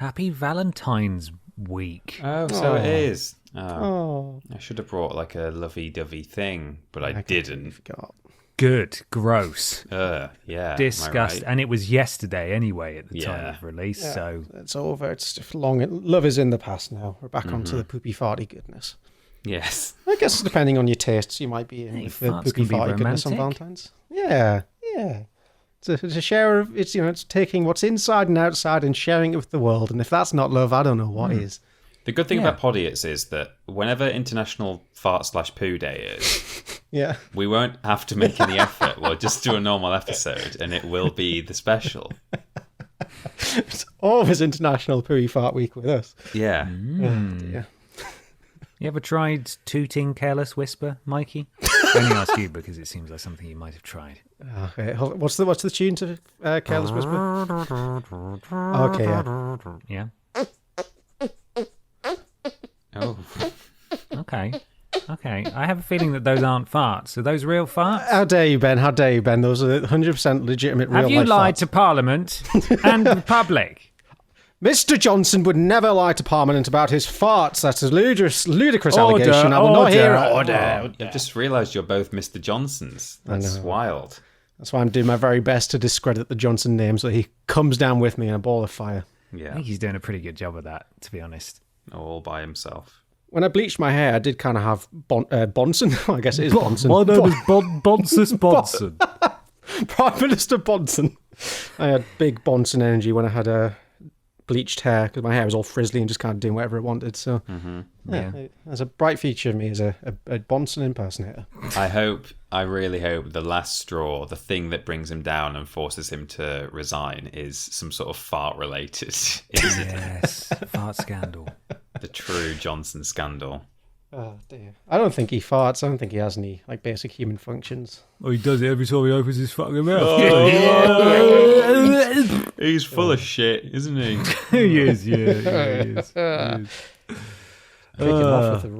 Happy Valentine's week. Oh, so it is. Oh. I should have brought like a lovey-dovey thing, but I didn't. Forgot. Good. Gross. Yeah. Disgust. Right? And it was yesterday anyway at the time of release, so... It's over. It's just long. Love is in the past now. We're back onto the poopy farty goodness. Yes. I guess depending on your tastes, you might be in with the poopy farty goodness on Valentine's. Yeah. It's a share of... It's taking what's inside and outside and sharing it with the world. And if that's not love, I don't know what is. The good thing about Podiots is that whenever International Fart/Poo Day is, we won't have to make any effort. We'll just do a normal episode, and it will be the special. It's always International Pooey Fart Week with us. Yeah. Oh, dear. You ever tried tooting Careless Whisper, Mikey? I only ask you because it seems like something you might have tried. Okay, what's the tune to Careless Whisper? Okay, Yeah. Oh. Okay. I have a feeling that those aren't farts. Are those real farts? How dare you, Ben? Those are 100% legitimate real life Have you lied farts. to Parliament and the public? Mr. Johnson would never lie to Parliament about his farts. That's a ludicrous allegation. I will not hear order. I've just realised you're both Mr. Johnsons. That's wild. That's why I'm doing my very best to discredit the Johnson name so he comes down with me in a ball of fire. Yeah. I think he's doing a pretty good job of that, to be honest. All by himself. When I bleached my hair, I did kind of have Bonson. I guess it is Bonson. My name is Bonsus Bonson. Prime Minister Bonson. I had big Bonson energy when I had bleached hair because my hair was all frizzly and just kind of doing whatever it wanted. So, there's a bright feature of me as a Bonson impersonator. I really hope the last straw, the thing that brings him down and forces him to resign, is some sort of fart-related incident. Yes, fart scandal. The true Johnson scandal. Oh dear! I don't think he farts. I don't think he has any basic human functions. Oh, he does it every time he opens his fucking mouth. He's full of shit, isn't he? He is, yeah. He is. Kicking off with a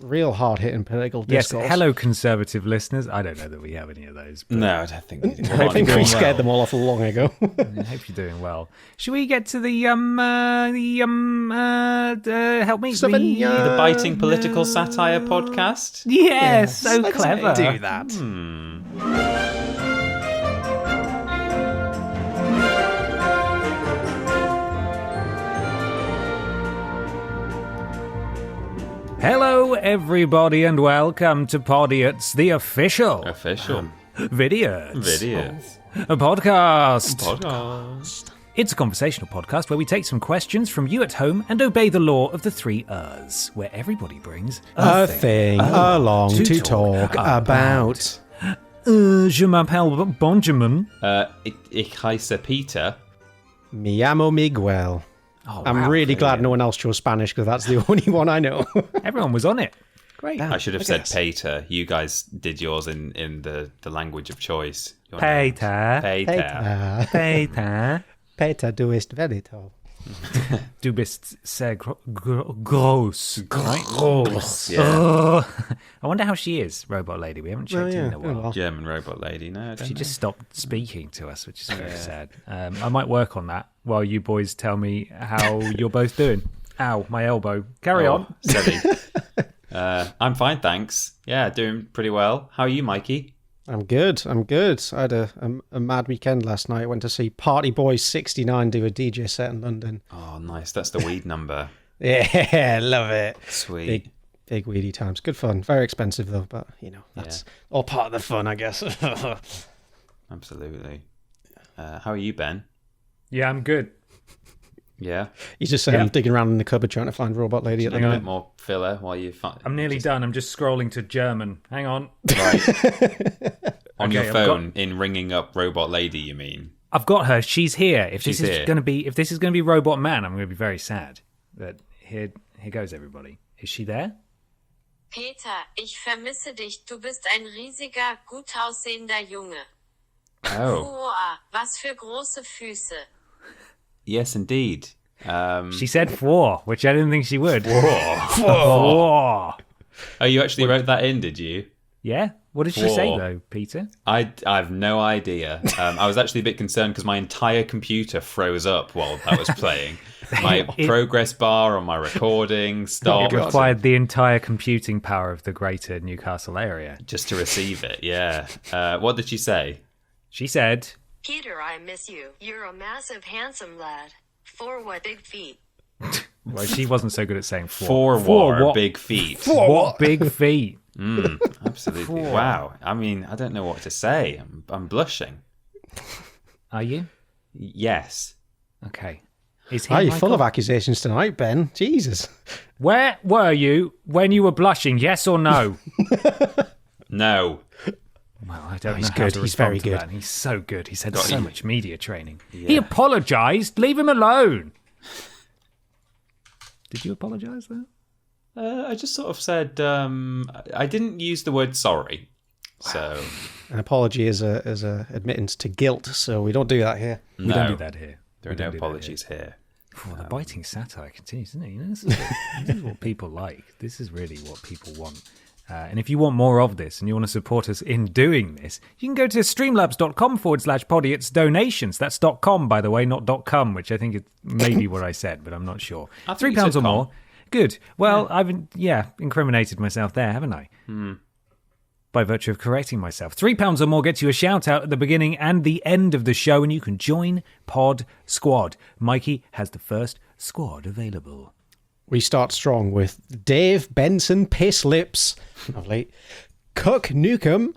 real hard-hitting political discourse. Yes, hello, conservative listeners. I don't know that we have any of those. But No, I don't think we do. I think we scared them all off long ago. I hope you're doing well. Should we get to the help me? The Biting Political Satire podcast? Yes, so let's clever. do that. Hello, everybody, and welcome to Podiots, the official Vidiots, a podcast. It's a conversational podcast where we take some questions from you at home and obey the law of the 3 Rs, where everybody brings a thing along to talk about. Je m'appelle Benjamin. Ich heiße Peter. Me llamo Miguel. Oh, I'm really glad no one else chose Spanish because that's the only one I know. Everyone was on it. Great. I should have said Peter. You guys did yours in the language of choice. Peter. Peter, du bist very tall. Du bist sehr gross. Gross. Yeah. I wonder how she is, Robot Lady. We haven't checked in a while. German robot lady. No, I don't She know. just stopped speaking to us, which is very sad. I might work on that while you boys tell me how you're both doing. Ow, my elbow. Carry on. Steady. I'm fine, thanks. Yeah, doing pretty well. How are you, Mikey? I'm good. I had a mad weekend last night. I went to see Party Boys 69 do a DJ set in London. Oh, nice. That's the weed number. Yeah, love it. Sweet. Big weedy times. Good fun. Very expensive though, but that's all part of the fun, I guess. Absolutely. How are you, Ben? Yeah, I'm good. Yeah. He's just digging around in the cupboard trying to find Robot Lady at the A bit moment. more filler while you find. I'm nearly done. I'm just scrolling to German. Hang on. Right. On your I've phone, in ringing up Robot Lady, you mean? I've got her. She's here. If She's this is here. going to be Robot Man, I'm going to be very sad. But here goes everybody. Is she there? Peter, ich vermisse dich. Du bist ein riesiger, gut aussehender Junge. Oh. Boah, was für große Füße. Yes, indeed. She said 4, which I didn't think she would. 4. Oh, you actually wrote that in, did you? Yeah? What did she say, though, Peter? I've no idea. I was actually a bit concerned because my entire computer froze up while that was playing. my progress bar on my recording stopped. It required the entire computing power of the greater Newcastle area. Just to receive it, yeah. What did she say? She said, Peter, I miss you. You're a massive, handsome lad. For what big feet? well, she wasn't so good at saying For what big feet. For what big feet? Absolutely. Wow. I mean, I don't know what to say. I'm blushing. Are you? Yes. Okay. Is he? Are you full of accusations tonight, Ben? Jesus. Where were you when you were blushing? Yes or no? No. Well, I don't know. He's how good. to He's respond very to good. that. He's so good. He's had Got so you. much media training. Yeah. He apologised. Leave him alone. Did you apologise there? I just sort of said I didn't use the word sorry. So An apology is a admittance to guilt, so we don't do that here. We don't do that here. There are no apologies here. Oh, the biting satire continues, isn't it? You know, this is what people like. This is really what people want. And if you want more of this and you want to support us in doing this, you can go to streamlabs.com/Podiots donations. That's .com, by the way, not .com, which I think is maybe what I said, but I'm not sure. £3 or more. Good. Well, I've incriminated myself there, haven't I? By virtue of correcting myself. £3 or more gets you a shout out at the beginning and the end of the show, and you can join Pod Squad. Mikey has the first squad available. We start strong with Dave Benson Piss Lips. Lovely. Cook Nukem.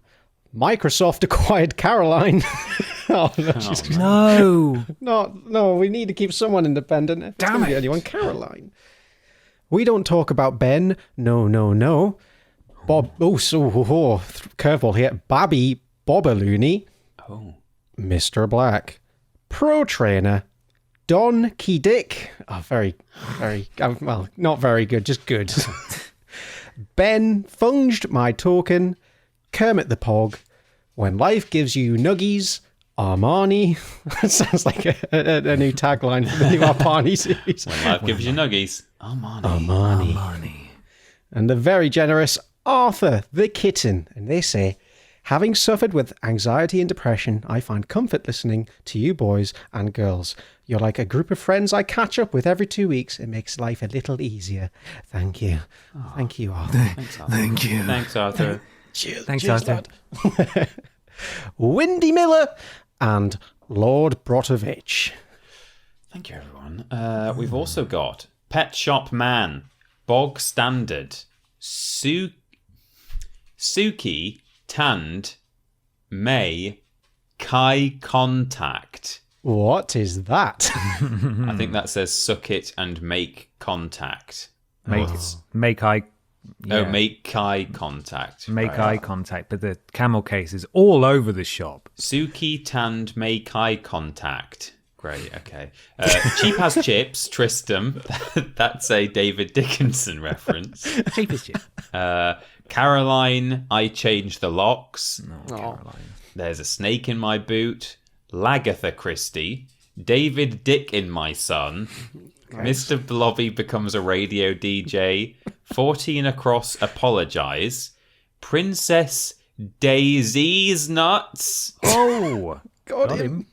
Microsoft acquired Caroline. No, we need to keep someone independent. If it's Damn gonna be it. anyone, Caroline. We don't talk about Ben. No. Bob. Curveball here. Babby Bobaloony. Oh. Mr. Black. Pro Trainer. Don Key Dick. Oh, very, well, not very good, just good. Ben Funged My Token. Kermit the Pog. When Life Gives You Nuggies. Armani. That sounds like a new tagline for the new Armani series. When life gives you nuggies. Armani. And the very generous Arthur the Kitten. And they say, having suffered with anxiety and depression, I find comfort listening to you boys and girls. You're like a group of friends I catch up with every 2 weeks. It makes life a little easier. Thank you. Thank you, Arthur. Thanks, Arthur. Thank you. Thanks, Arthur. Thanks, Arthur. lad. Windy Miller and Lord Brotovich. Thank you, everyone. We've also got Pet Shop Man, Bog Standard, Suki, Tanned, May, Kai Contact. What is that? I think that says suck it and make contact. Make eye. Oh, Yeah. make eye contact. Make Right. eye contact, but the camel case is all over the shop. Suki Tanned make eye contact. Great, okay. Cheap as chips, Tristram. That's a David Dickinson reference. Cheapest chip. Caroline, I changed the locks. Caroline. There's a snake in my boot. Lagatha Christie. David Dick in my son. Mr. Blobby becomes a radio DJ. 14 across apologise. Princess Daisy's nuts. Oh, Got him.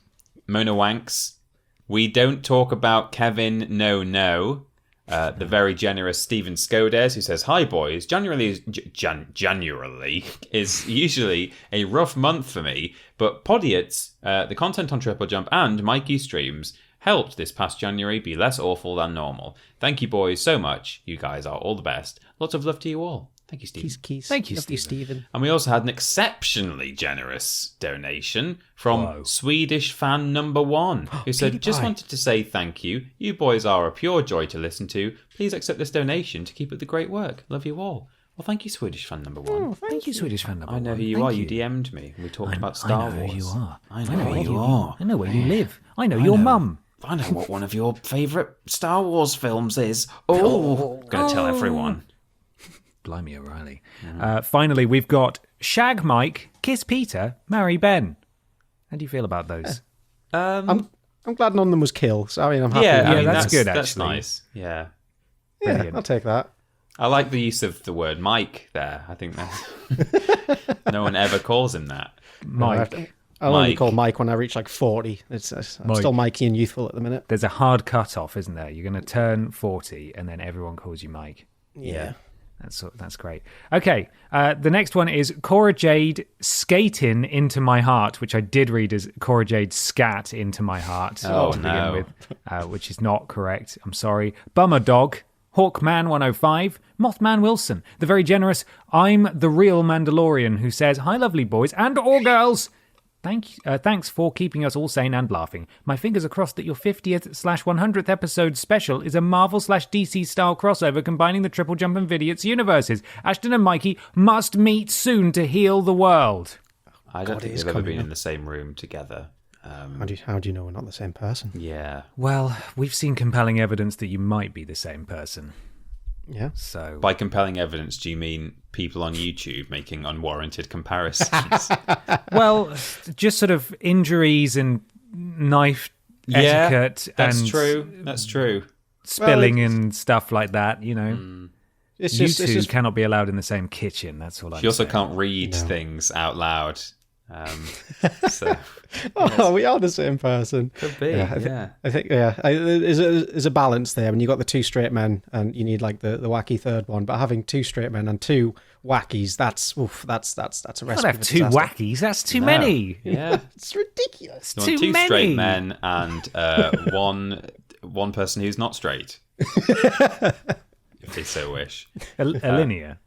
Mona Wanks. We don't talk about Kevin. No. The very generous Stephen Skodes, who says, "Hi boys. January is usually a rough month for me, but Podiots, the content on Triple Jump, and Mikey streams helped this past January be less awful than normal. Thank you boys so much. You guys are all the best. Lots of love to you all." Thank you, Stephen. Keys. Thank you, Love Stephen. And we also had an exceptionally generous donation from Swedish fan number 1, who said, "Just wanted to say thank you. You boys are a pure joy to listen to. Please accept this donation to keep up the great work. Love you all." Well, thank you, Swedish fan number 1. thank you, Swedish fan number I know one. who you Thank are. You DM'd me. We talked about I Star know Wars. who you are. I know who you are. I know where you live. I know your mum. I know what one of your favourite Star Wars films is. Oh, going to tell everyone. Blimey O'Reilly. Finally, we've got Shag Mike, Kiss Peter, Marry Ben. How do you feel about those? I'm glad none of them was killed. So, I mean, I'm happy. Yeah, with I mean, that. that's good, That's actually. nice. Yeah. Yeah, Brilliant. I'll take that. I like the use of the word Mike there. I think that's... no one ever calls him that. Mike. I'll only Mike. call Mike when I reach like 40. I'm Mike. still Mikey and youthful at the minute. There's a hard cut-off, isn't there? You're going to turn 40 and then everyone calls you Mike. Yeah. That's great. Okay, the next one is Cora Jade skating into my heart, which I did read as Cora Jade scat into my heart Oh, to no. begin with, which is not correct. I'm sorry. Bummer Dog, Hawkman 105, Mothman Wilson, the very generous I'm the real Mandalorian who says, "Hi, lovely boys and or girls. Thanks for keeping us all sane and laughing. My fingers are crossed that your 50th/100th episode special is a Marvel/DC style crossover combining the Triple Jump and Vidiots universes. Ashton and Mikey must meet soon to heal the world." I don't God, think it is they've ever coming been up. in the same room together. How do you know we're not the same person? Yeah. Well, we've seen compelling evidence that you might be the same person. Yeah. So By compelling evidence, do you mean people on YouTube making unwarranted comparisons? well, just sort of injuries and knife Yeah, etiquette that's and true. That's true. spilling and stuff like that, you know. It's You just, two it's just cannot be allowed in the same kitchen. That's all I'm You also saying. can't read things out loud. So oh, we are the same person. could be. Yeah, I think there's a balance there when you got the two straight men and you need like the wacky third one. But having two straight men and two wackies, that's a Can't recipe have for two disaster. wackies. That's too No. many. Yeah. It's ridiculous. You want Too two many. straight men and one person who's not straight. If they so wish. A linear.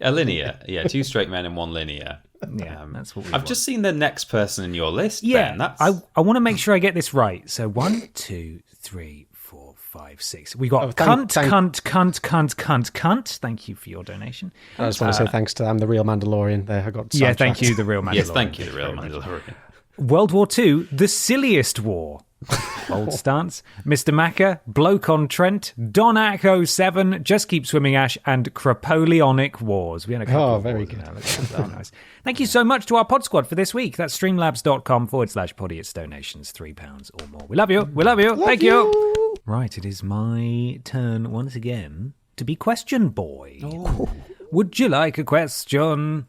A linear. Yeah, two straight men and one linear. Yeah, that's what we I've want. just seen the next person in your list, Yeah, Ben. That's... I want to make sure I get this right. So 1, 2, 3, 4, 5, 6. We got thank- cunt. Thank you for your donation. I just want to say thanks to I'm the real Mandalorian. There, I got Yeah, sidetracked. thank you, the real Mandalorian. Yes, thank you, the real Mandalorian. World War II, the silliest war. Old stance. Mr. Macca, Bloke on Trent, Donak 07, Just Keep Swimming Ash, and Crapoleonic Wars. We had a couple of very wars good. now. That's very nice. Thank you so much to our pod squad for this week. That's streamlabs.com/Podiots donations, £3 or more. We love you. We love you. Thank you. Right, it is my turn once again to be question boy. Would you like a question?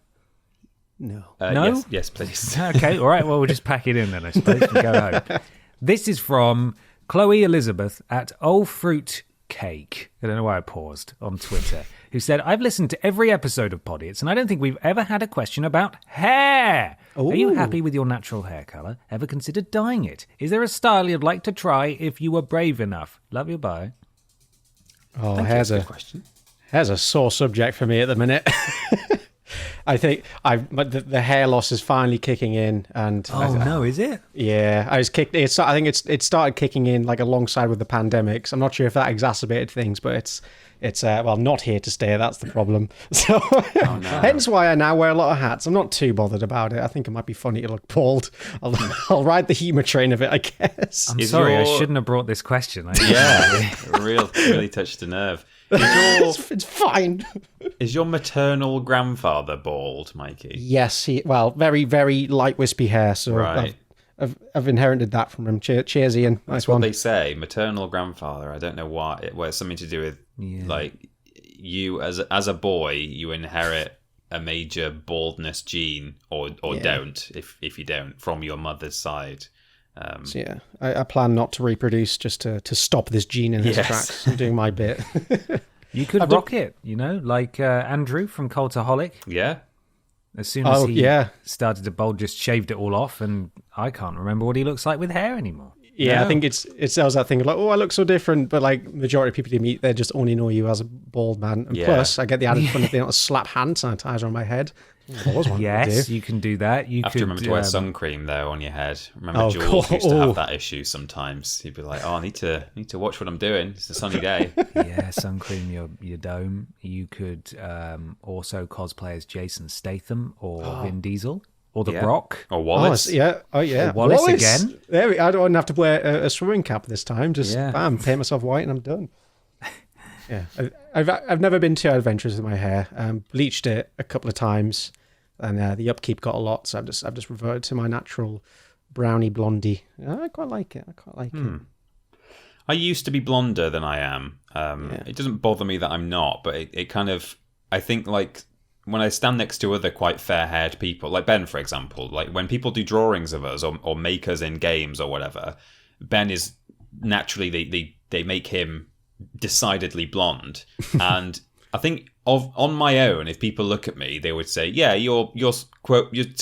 No. No? Yes, please. Okay, all right. Well, we'll just pack it in then, I suppose, and go home. This is from Chloe Elizabeth at Oh Fruit Cake. I don't know why I paused on Twitter. Who said, "I've listened to every episode of Podiots, and I don't think we've ever had a question about hair. Are you happy with your natural hair colour? Ever considered dyeing it? Is there a style you'd like to try if you were brave enough? Love you, bye." Oh, That's a good question. here's a sore subject for me at the minute. I think the hair loss is finally kicking in, and no, is it? yeah, I think it started kicking in like alongside with the pandemics. I'm not sure if that exacerbated things, but it's not here to stay. That's the problem. So hence why I now wear a lot of hats. I'm not too bothered about it. I think it might be funny to look bald. I'll ride the humour train of it, I guess. I'm Is sorry, I your- shouldn't have brought this question. Yeah, really touched a nerve. It's fine. Is your maternal grandfather bald, Mikey? Yes, very, very light wispy hair. So Right. I've inherited that from him. Cheers, Ian. Nice That's one. what they say. Maternal grandfather. I don't know why. Well, it's something to do with like you as a boy, you inherit a major baldness gene, or don't if you don't from your mother's side. So yeah, I plan not to reproduce just to stop this gene in its Yes. tracks. I'm doing my bit. You could rock it, like Andrew from Cultaholic. Yeah. As soon as Oh, he yeah. started to bowl, just shaved it all off, and I can't remember what he looks like with hair anymore. Yeah, No. I think it sells that thing of like, oh, I look so different, but like majority of people you meet, they just only know you as a bald man. And Yeah. plus, I get the added fun of being able to slap hand sanitizer on my head. Always wanted to Yes, do. you can do that. You Have could to remember to wear sun cream though on your head. Remember, Oh, Jules cool. used to have Oh. that issue sometimes. He'd be like, "Oh, I need to watch what I'm doing. It's a sunny day." yeah, sun cream your dome. You could also cosplay as Jason Statham or Vin Diesel or The Yeah. Rock. Or Wallace. Oh yeah. Or Wallace again. There I don't have to wear a swimming cap this time. Just Yeah. bam, paint myself white and I'm done. Yeah, I've never been too adventurous with my hair. Bleached it a couple of times, and the upkeep got a lot. So I've just reverted to my natural brownie blondie. I quite like it. it. I used to be blonder than I am. It doesn't bother me that I'm not, but it kind of, I think like when I stand next to other quite fair-haired people, like Ben, for example, like when people do drawings of us or make us in games or whatever, Ben is naturally they make him decidedly blonde, and I think on my own, if people look at me, they would say, "Yeah, you're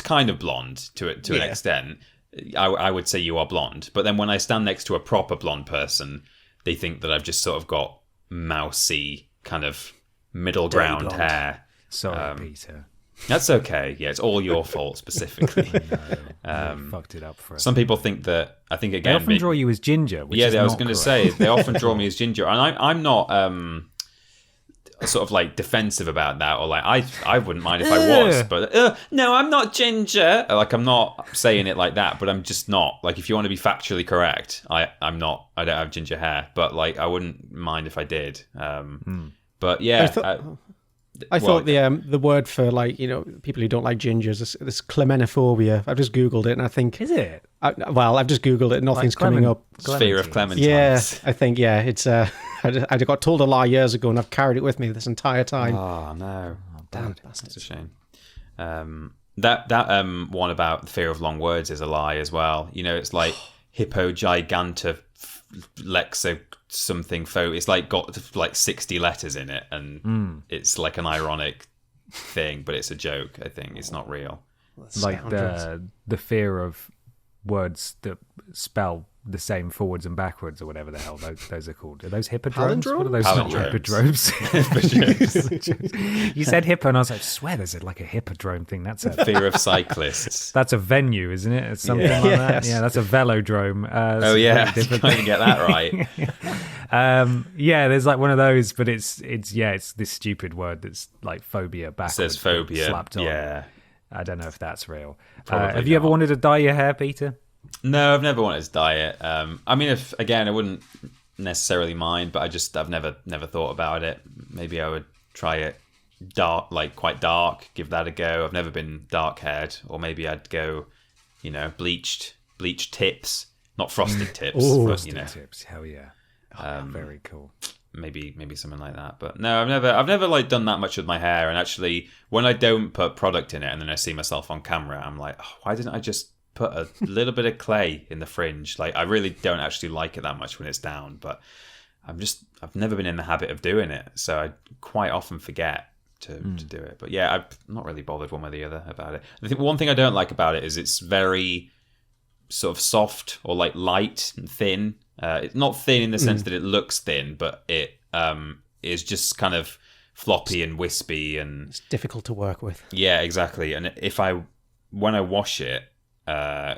kind of blonde to an extent." I would say you are blonde, but then when I stand next to a proper blonde person, they think that I've just sort of got mousy kind of middle ground hair. Sorry, Peter. That's okay. Yeah, it's all your fault specifically. You fucked it up for us. Some people think that. I think again, they often draw you as ginger. Which is I was not going to correct. say they often draw me as ginger, and I'm not sort of like defensive about that, or like I wouldn't mind if I was, but no, I'm not ginger. Like I'm not saying it like that, but I'm just not. Like if you want to be factually correct, I'm not. I don't have ginger hair, but like I wouldn't mind if I did. But yeah. I thought the word for like people who don't like gingers is this Clemenophobia. I've just googled it and I think is it? I've just googled it. Nothing's coming up. Fear of clementines. Yeah, I think it's. I got told a lie years ago and I've carried it with me this entire time. Oh no! Damn, that's a shame. That one about the fear of long words is a lie as well. It's like hypogiganta lexo something it's like got like 60 letters in it, and it's like an ironic thing, but it's a joke. I think it's not real. Like the fear of words that spell the same forwards and backwards or whatever the hell those are called. Are those hippodromes? Palindromes? What are those? Palindromes. Hippodromes. You said hippo and I was like, I swear there's like a hippodrome thing. That's a fear of cyclists. That's a venue, isn't it? It's something like that. Yeah, that's a velodrome. Oh yeah, I can't get that right. There's like one of those, but it's this stupid word that's like phobia backwards. It says phobia. Slapped on. Yeah. I don't know if that's real. Probably have you ever not. wanted to dye your hair, Peter? No, I've never wanted to dye it. I mean, I wouldn't necessarily mind, but I've never thought about it. Maybe I would try it dark, like quite dark, give that a go. I've never been dark haired, or maybe I'd go, bleached tips, not frosted tips. Ooh, frosted tips, hell yeah. Very cool. Maybe something like that. But no, I've never like done that much with my hair. And actually, when I don't put product in it, and then I see myself on camera, I'm like, why didn't I just put a little bit of clay in the fringe? Like I really don't actually like it that much when it's down, but I've never been in the habit of doing it, so I quite often forget to do it. But yeah, I'm not really bothered one way or the other about it. I think one thing I don't like about it is it's very sort of soft or like light and thin. It's not thin in the sense that it looks thin, but it is just kind of floppy and wispy, and it's difficult to work with. Yeah, exactly. And when I wash it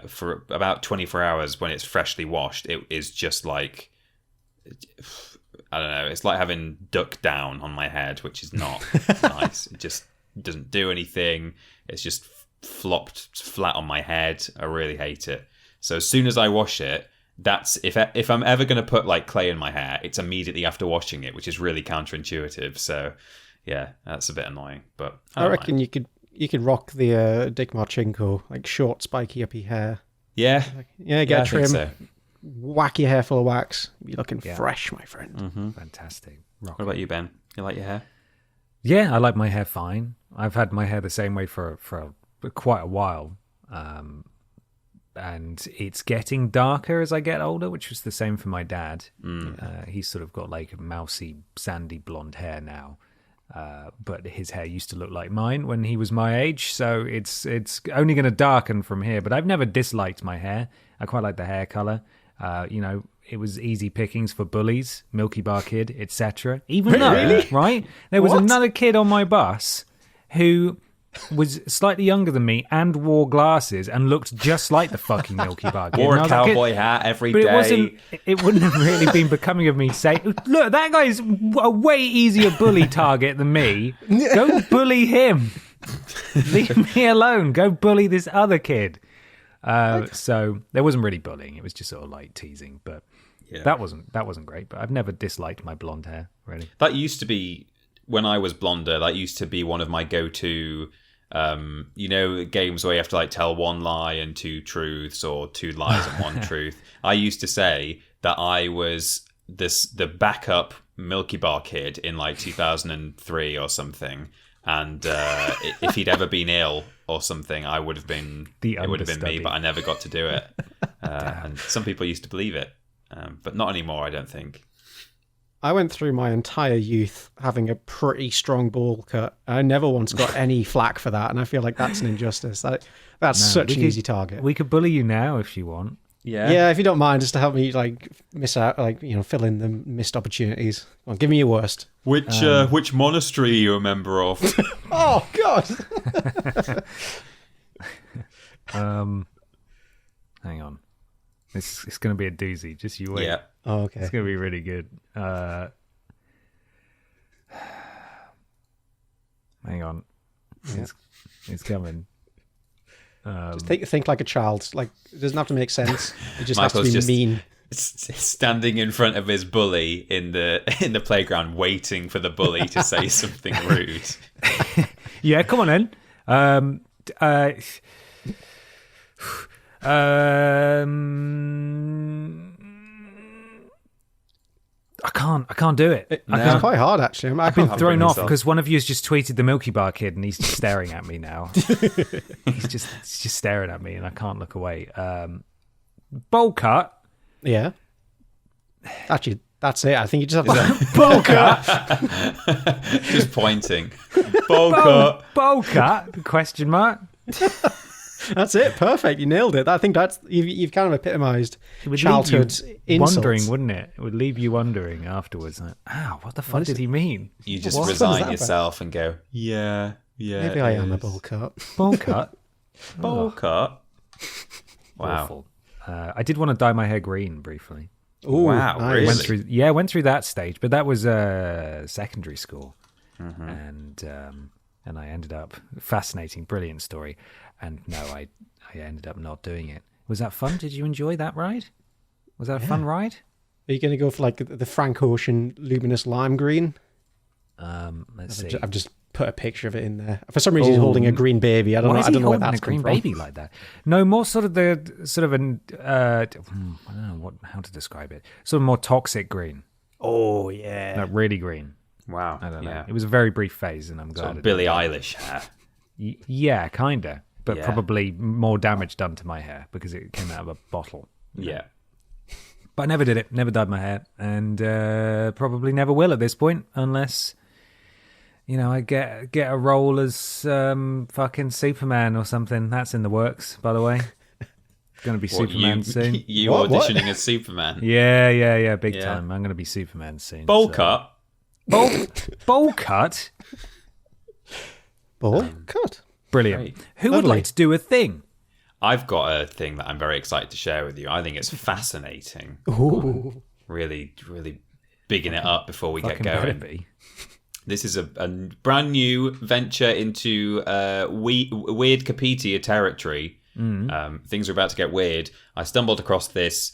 for about 24 hours, when it's freshly washed, it is just like, I don't know, it's like having duck down on my head, which is not nice. It just doesn't do anything. It's just flopped flat on my head. I really hate it. So as soon as I wash it, that's if I'm ever going to put like clay in my hair, it's immediately after washing it, which is really counterintuitive. So yeah, that's a bit annoying, but I reckon you could rock the Dick Marchenko, like short, spiky, uppy hair. Yeah. Get a trim. So. Whack your hair full of wax. You're looking fresh, my friend. Mm-hmm. Fantastic. What about you, Ben? You like your hair? Yeah, I like my hair fine. I've had my hair the same way for quite a while. And it's getting darker as I get older, which was the same for my dad. He's sort of got like a mousy, sandy blonde hair now. But his hair used to look like mine when he was my age, so it's only going to darken from here. But I've never disliked my hair. I quite like the hair color. It was easy pickings for bullies, Milky Bar Kid, etc. Even though, right, there was another kid on my bus who was slightly younger than me and wore glasses and looked just like the fucking Milky Bar Kid. Wore a cowboy hat every day. It wouldn't have really been becoming of me saying, look, that guy's a way easier bully target than me. Go bully him. Leave me alone. Go bully this other kid. So there wasn't really bullying. It was just sort of like teasing. But that wasn't great. But I've never disliked my blonde hair, really. That used to be, when I was blonder, that used to be one of my go-to games where you have to like tell one lie and two truths, or two lies and one truth. I used to say that I was the backup Milky Bar Kid in like 2003 or something, And if he'd ever been ill or something, it would have been me, but I never got to do it. And some people used to believe it, but not anymore, I don't think. I went through my entire youth having a pretty strong bowl cut. I never once got any flack for that, and I feel like that's an injustice. That's such an easy target. We could bully you now if you want. Yeah, if you don't mind, just to help me miss out, fill in the missed opportunities. Well, give me your worst. Which monastery are you a member of? Oh God! Hang on, it's going to be a doozy. Just you wait. Yeah. Oh, okay. It's going to be really good. Hang on, it's coming. Just think like a child. Like, it doesn't have to make sense. It just Michael's has to be mean. Standing in front of his bully in the playground, waiting for the bully to say something rude. Yeah, come on in. I can't do it. It's quite hard, actually. I've been thrown off because one of you has just tweeted the Milky Bar kid, and he's just staring at me now. he's just staring at me, and I can't look away. Bowl cut. Yeah. Actually, that's it. I think you just have to Bowl cut. Just pointing. Bowl cut. Bowl cut? Question mark. That's it. Perfect. You nailed it. I think you've kind of epitomised childhood insults. Wondering, wouldn't it? It would leave you wondering afterwards. Like, what the fuck did he mean? You just resign yourself and go, yeah. Maybe I am a bowl cut. Bowl cut. Bowl cut. Wow. Awful. I did want to dye my hair green briefly. Ooh, wow, nice. really? Went through that stage, but that was secondary school, and I ended up fascinating, brilliant story. And no, I ended up not doing it. Was that fun? Did you enjoy that ride? Was that a fun ride? Are you going to go for the Frank Ocean luminous lime green? Let's see. I've just put a picture of it in there. For some reason, he's holding a green baby. I don't know where that's a green come from. baby like that. No, more sort of I don't know how to describe it. Sort of more toxic green. Oh yeah, Like really green. Wow. I don't know. Yeah. It was a very brief phase, and I'm glad. Sort of Billie Eilish hair. Yeah, kinda, but Yeah. probably more damage done to my hair because it came out of a bottle. Yeah. But I never did it. Never dyed my hair, and probably never will at this point, unless I get a role as fucking Superman or something. That's in the works, by the way. Going to be Superman soon. You auditioning as Superman? Yeah, big time. I'm going to be Superman soon. Bowl cut. Bowl cut. Bowl cut. Brilliant. Great. Who would like to do a thing? I've got a thing that I'm very excited to share with you. I think it's fascinating. Ooh. Really, really bigging it up before we get Fucking better going. be. This is a brand new venture into weird Capetia territory. Things are about to get weird. I stumbled across this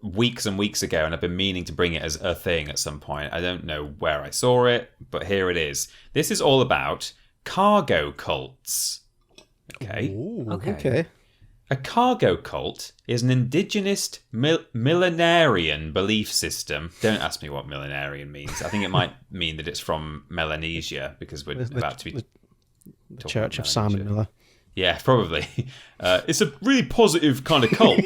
weeks and weeks ago, and I've been meaning to bring it as a thing at some point. I don't know where I saw it, but here it is. This is all about cargo cults. Okay. Ooh, Okay. A cargo cult is an indigenous millenarian belief system. Don't ask me what millenarian means. I think it might mean that it's from Melanesia, because we're about to be The Church of Simon Miller. Yeah, probably. It's a really positive kind of cult,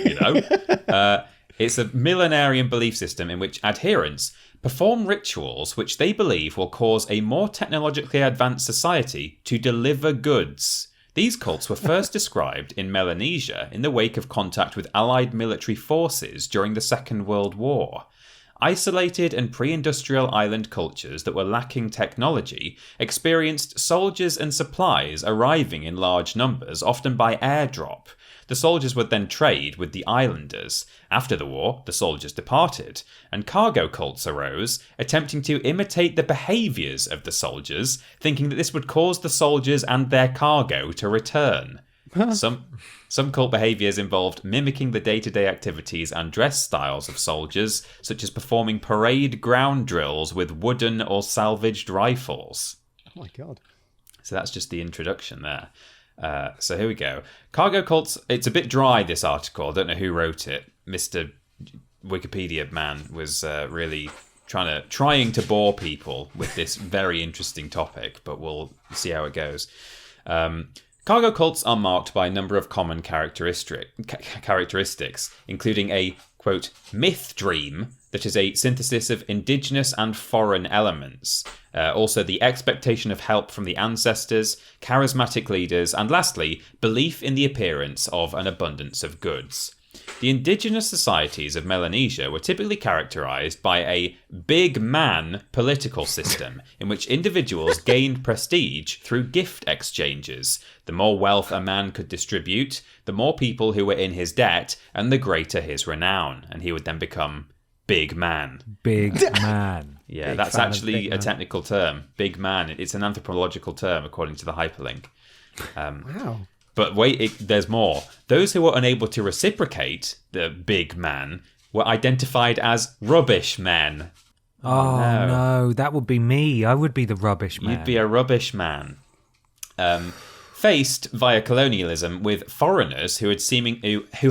It's a millenarian belief system in which adherents perform rituals which they believe will cause a more technologically advanced society to deliver goods. These cults were first described in Melanesia in the wake of contact with Allied military forces during the Second World War. Isolated and pre-industrial island cultures that were lacking technology experienced soldiers and supplies arriving in large numbers, often by airdrop. The soldiers would then trade with the islanders. After the war, the soldiers departed, and cargo cults arose, attempting to imitate the behaviours of the soldiers, thinking that this would cause the soldiers and their cargo to return. Some cult behaviours involved mimicking the day-to-day activities and dress styles of soldiers, such as performing parade ground drills with wooden or salvaged rifles. Oh my god. So that's just the introduction there. So here we go. Cargo cults, it's a bit dry, this article. I don't know who wrote it. Mr. Wikipedia man was really trying to bore people with this very interesting topic, but we'll see how it goes. Cargo cults are marked by a number of common characteristics, including a, quote, myth dream that is a synthesis of indigenous and foreign elements. Also, the expectation of help from the ancestors, charismatic leaders, and lastly, belief in the appearance of an abundance of goods. The indigenous societies of Melanesia were typically characterized by a big man political system in which individuals gained prestige through gift exchanges. The more wealth a man could distribute, the more people who were in his debt, and the greater his renown. And he would then become big man. Big man. Yeah, Big that's fan of actually big a man. technical term. Big man. It's an anthropological term, according to the hyperlink. Wow. But wait, there's more. Those who were unable to reciprocate the big man were identified as rubbish men. Oh, no, that would be me. I would be the rubbish man. You'd be a rubbish man. Faced via colonialism with foreigners who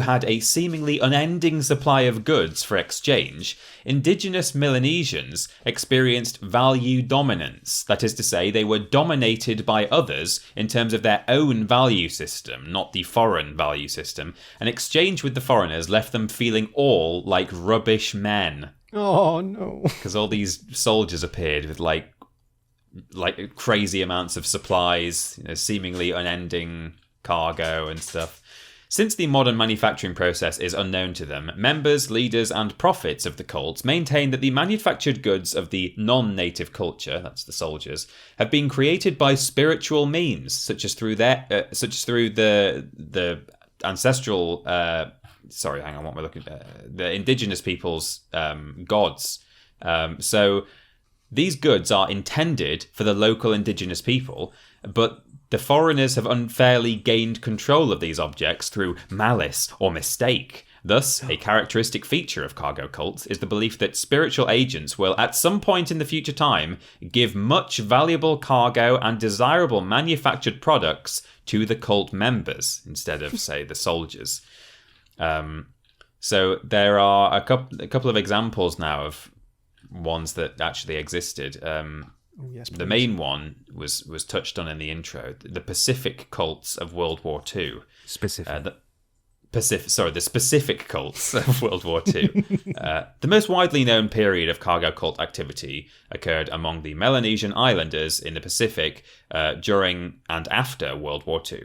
had a seemingly unending supply of goods for exchange, indigenous Melanesians experienced value dominance. That is to say, they were dominated by others in terms of their own value system, not the foreign value system, and exchange with the foreigners left them feeling all like rubbish men. Oh, no. Because all these soldiers appeared with like crazy amounts of supplies, seemingly unending cargo and stuff. Since the modern manufacturing process is unknown to them, members, leaders, and prophets of the cult maintain that the manufactured goods of the non-native culture, that's the soldiers, have been created by spiritual means, such as through the ancestral. The indigenous people's gods. So these goods are intended for the local indigenous people, but the foreigners have unfairly gained control of these objects through malice or mistake. Thus, a characteristic feature of cargo cults is the belief that spiritual agents will, at some point in the future time, give much valuable cargo and desirable manufactured products to the cult members, instead of, say, the soldiers. So there are a couple of examples now of ones that actually existed. Yes, the please. main one was touched on in the intro. The Pacific cults of World War II. Specific. The specific cults of World War II. The most widely known period of cargo cult activity occurred among the Melanesian islanders in the Pacific during and after World War II.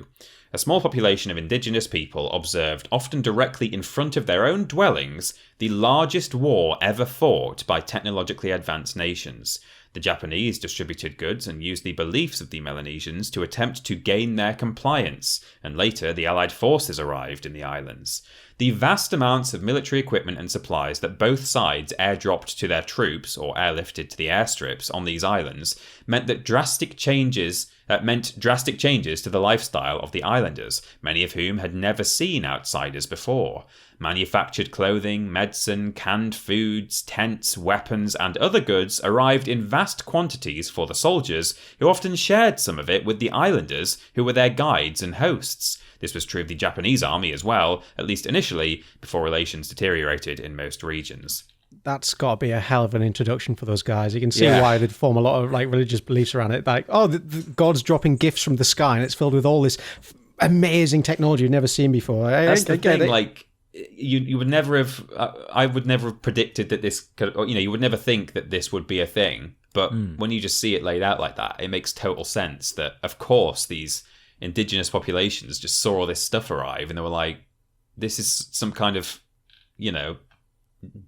A small population of indigenous people observed, often directly in front of their own dwellings, the largest war ever fought by technologically advanced nations. The Japanese distributed goods and used the beliefs of the Melanesians to attempt to gain their compliance, and later the Allied forces arrived in the islands. The vast amounts of military equipment and supplies that both sides airdropped to their troops or airlifted to the airstrips on these islands meant drastic changes to the lifestyle of the islanders, many of whom had never seen outsiders before. Manufactured clothing, medicine, canned foods, tents, weapons, and other goods arrived in vast quantities for the soldiers, who often shared some of it with the islanders, who were their guides and hosts. This was true of the Japanese army as well, at least initially, before relations deteriorated in most regions. That's got to be a hell of an introduction for those guys. You can see why they'd form a lot of religious beliefs around it. Like, the God's dropping gifts from the sky, and it's filled with all this amazing technology you've never seen before. That's the thing. Like, you would never have. I would never have predicted that this could. You would never think that this would be a thing. But when you just see it laid out like that, it makes total sense that, of course, these indigenous populations just saw all this stuff arrive, and they were like, "This is some kind of,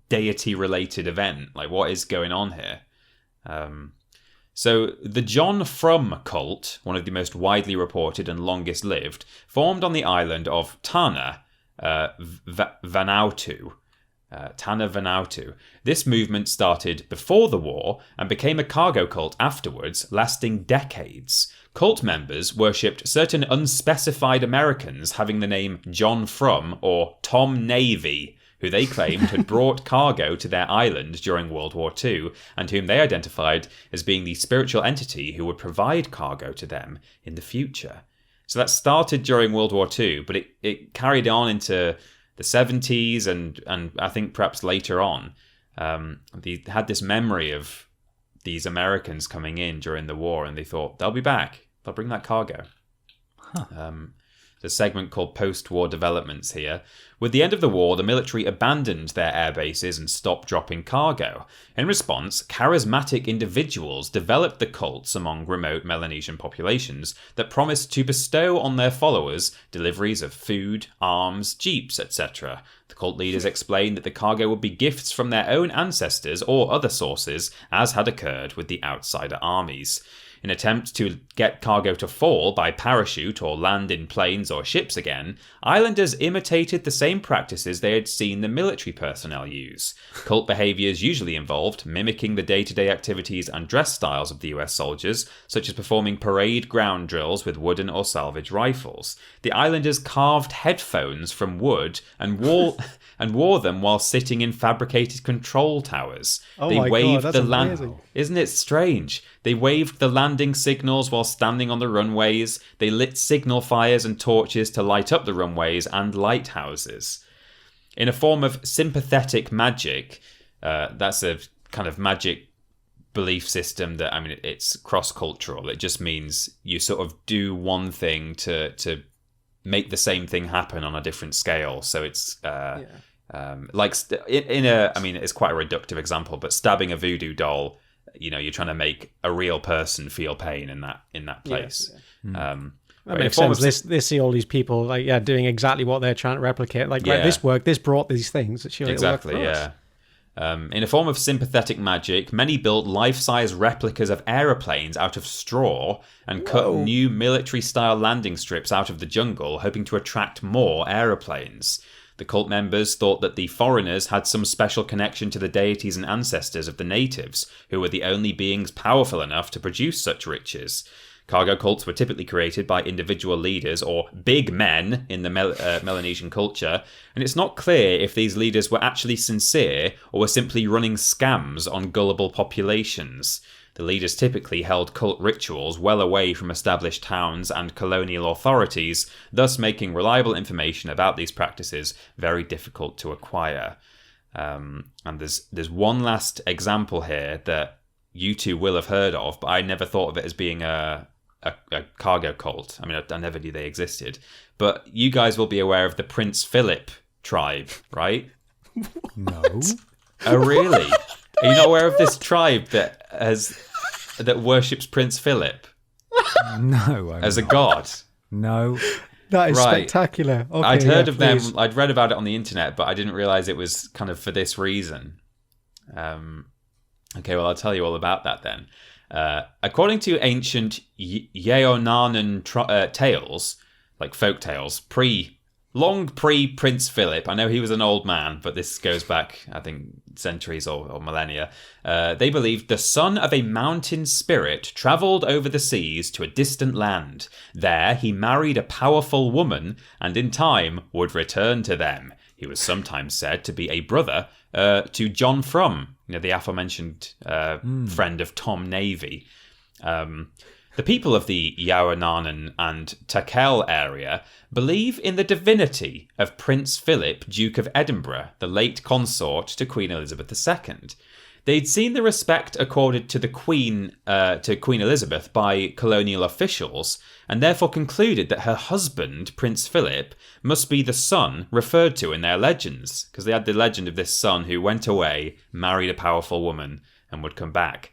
deity-related event. Like, what is going on here?" So the John Frum cult, one of the most widely reported and longest lived, formed on the island of Tanna Vanuatu. Tanna Vanuatu. This movement started before the war and became a cargo cult afterwards, lasting decades. Cult members worshipped certain unspecified Americans having the name John Frum or Tom Navy, who they claimed had brought cargo to their island during World War II, and whom they identified as being the spiritual entity who would provide cargo to them in the future. So that started during World War II, but it carried on into the 70s and I think perhaps later on. They had this memory of these Americans coming in during the war, and they thought, they'll be back. They'll bring that cargo. There's a segment called Post-War Developments here. With the end of the war, the military abandoned their air bases and stopped dropping cargo. In response, charismatic individuals developed the cults among remote Melanesian populations that promised to bestow on their followers deliveries of food, arms, jeeps, etc. The cult leaders explained that the cargo would be gifts from their own ancestors or other sources, as had occurred with the outsider armies. In attempt to get cargo to fall by parachute or land in planes or ships again, islanders imitated the same practices they had seen the military personnel use. Cult behaviours usually involved mimicking the day-to-day activities and dress styles of the US soldiers, such as performing parade ground drills with wooden or salvage rifles. The islanders carved headphones from wood and wore them while sitting in fabricated control towers. Oh they my waved God, that's the amazing. Isn't it strange? They waved the landing signals while standing on the runways. They lit signal fires and torches to light up the runways and lighthouses. In a form of sympathetic magic, that's a kind of magic belief system that, I mean, it's cross-cultural. It just means you sort of do one thing to make the same thing happen on a different scale. So it's like I mean, it's quite a reductive example, but stabbing a voodoo doll, you know, you're trying to make a real person feel pain in that place. That makes sense. They see all these people doing exactly what they're trying to replicate. Like, right, this worked. This brought these things. Exactly. Yeah. In a form of sympathetic magic, many built life-size replicas of aeroplanes out of straw and cut new military-style landing strips out of the jungle, hoping to attract more aeroplanes. The cult members thought that the foreigners had some special connection to the deities and ancestors of the natives, who were the only beings powerful enough to produce such riches. Cargo cults were typically created by individual leaders or big men in the Melanesian culture, and it's not clear if these leaders were actually sincere or were simply running scams on gullible populations. The leaders typically held cult rituals well away from established towns and colonial authorities, thus making reliable information about these practices very difficult to acquire. And there's one last example here that you two will have heard of, but I never thought of it as being a cargo cult. I mean, I never knew they existed. But you guys will be aware of the Prince Philip tribe, right? No. Oh, really? Are you not aware of this tribe that worships Prince Philip? No. As a god? No. That is spectacular. Okay, I'd heard of please. them. I'd read about it on the internet, but I didn't realize it was kind of for this reason. Okay, well, I'll tell you all about that then. According to ancient Yeonanan tales, like folk tales, long pre-Prince Philip, I know he was an old man, but this goes back, I think, centuries or millennia. They believed the son of a mountain spirit travelled over the seas to a distant land. There, he married a powerful woman, and in time would return to them. He was sometimes said to be a brother to John Frum, the aforementioned friend of Tom Navy. The people of the Yaonanan and Takel area believe in the divinity of Prince Philip, Duke of Edinburgh, the late consort to Queen Elizabeth II. They'd seen the respect accorded to Queen Elizabeth by colonial officials, and therefore concluded that her husband, Prince Philip, must be the son referred to in their legends, because they had the legend of this son who went away, married a powerful woman, and would come back.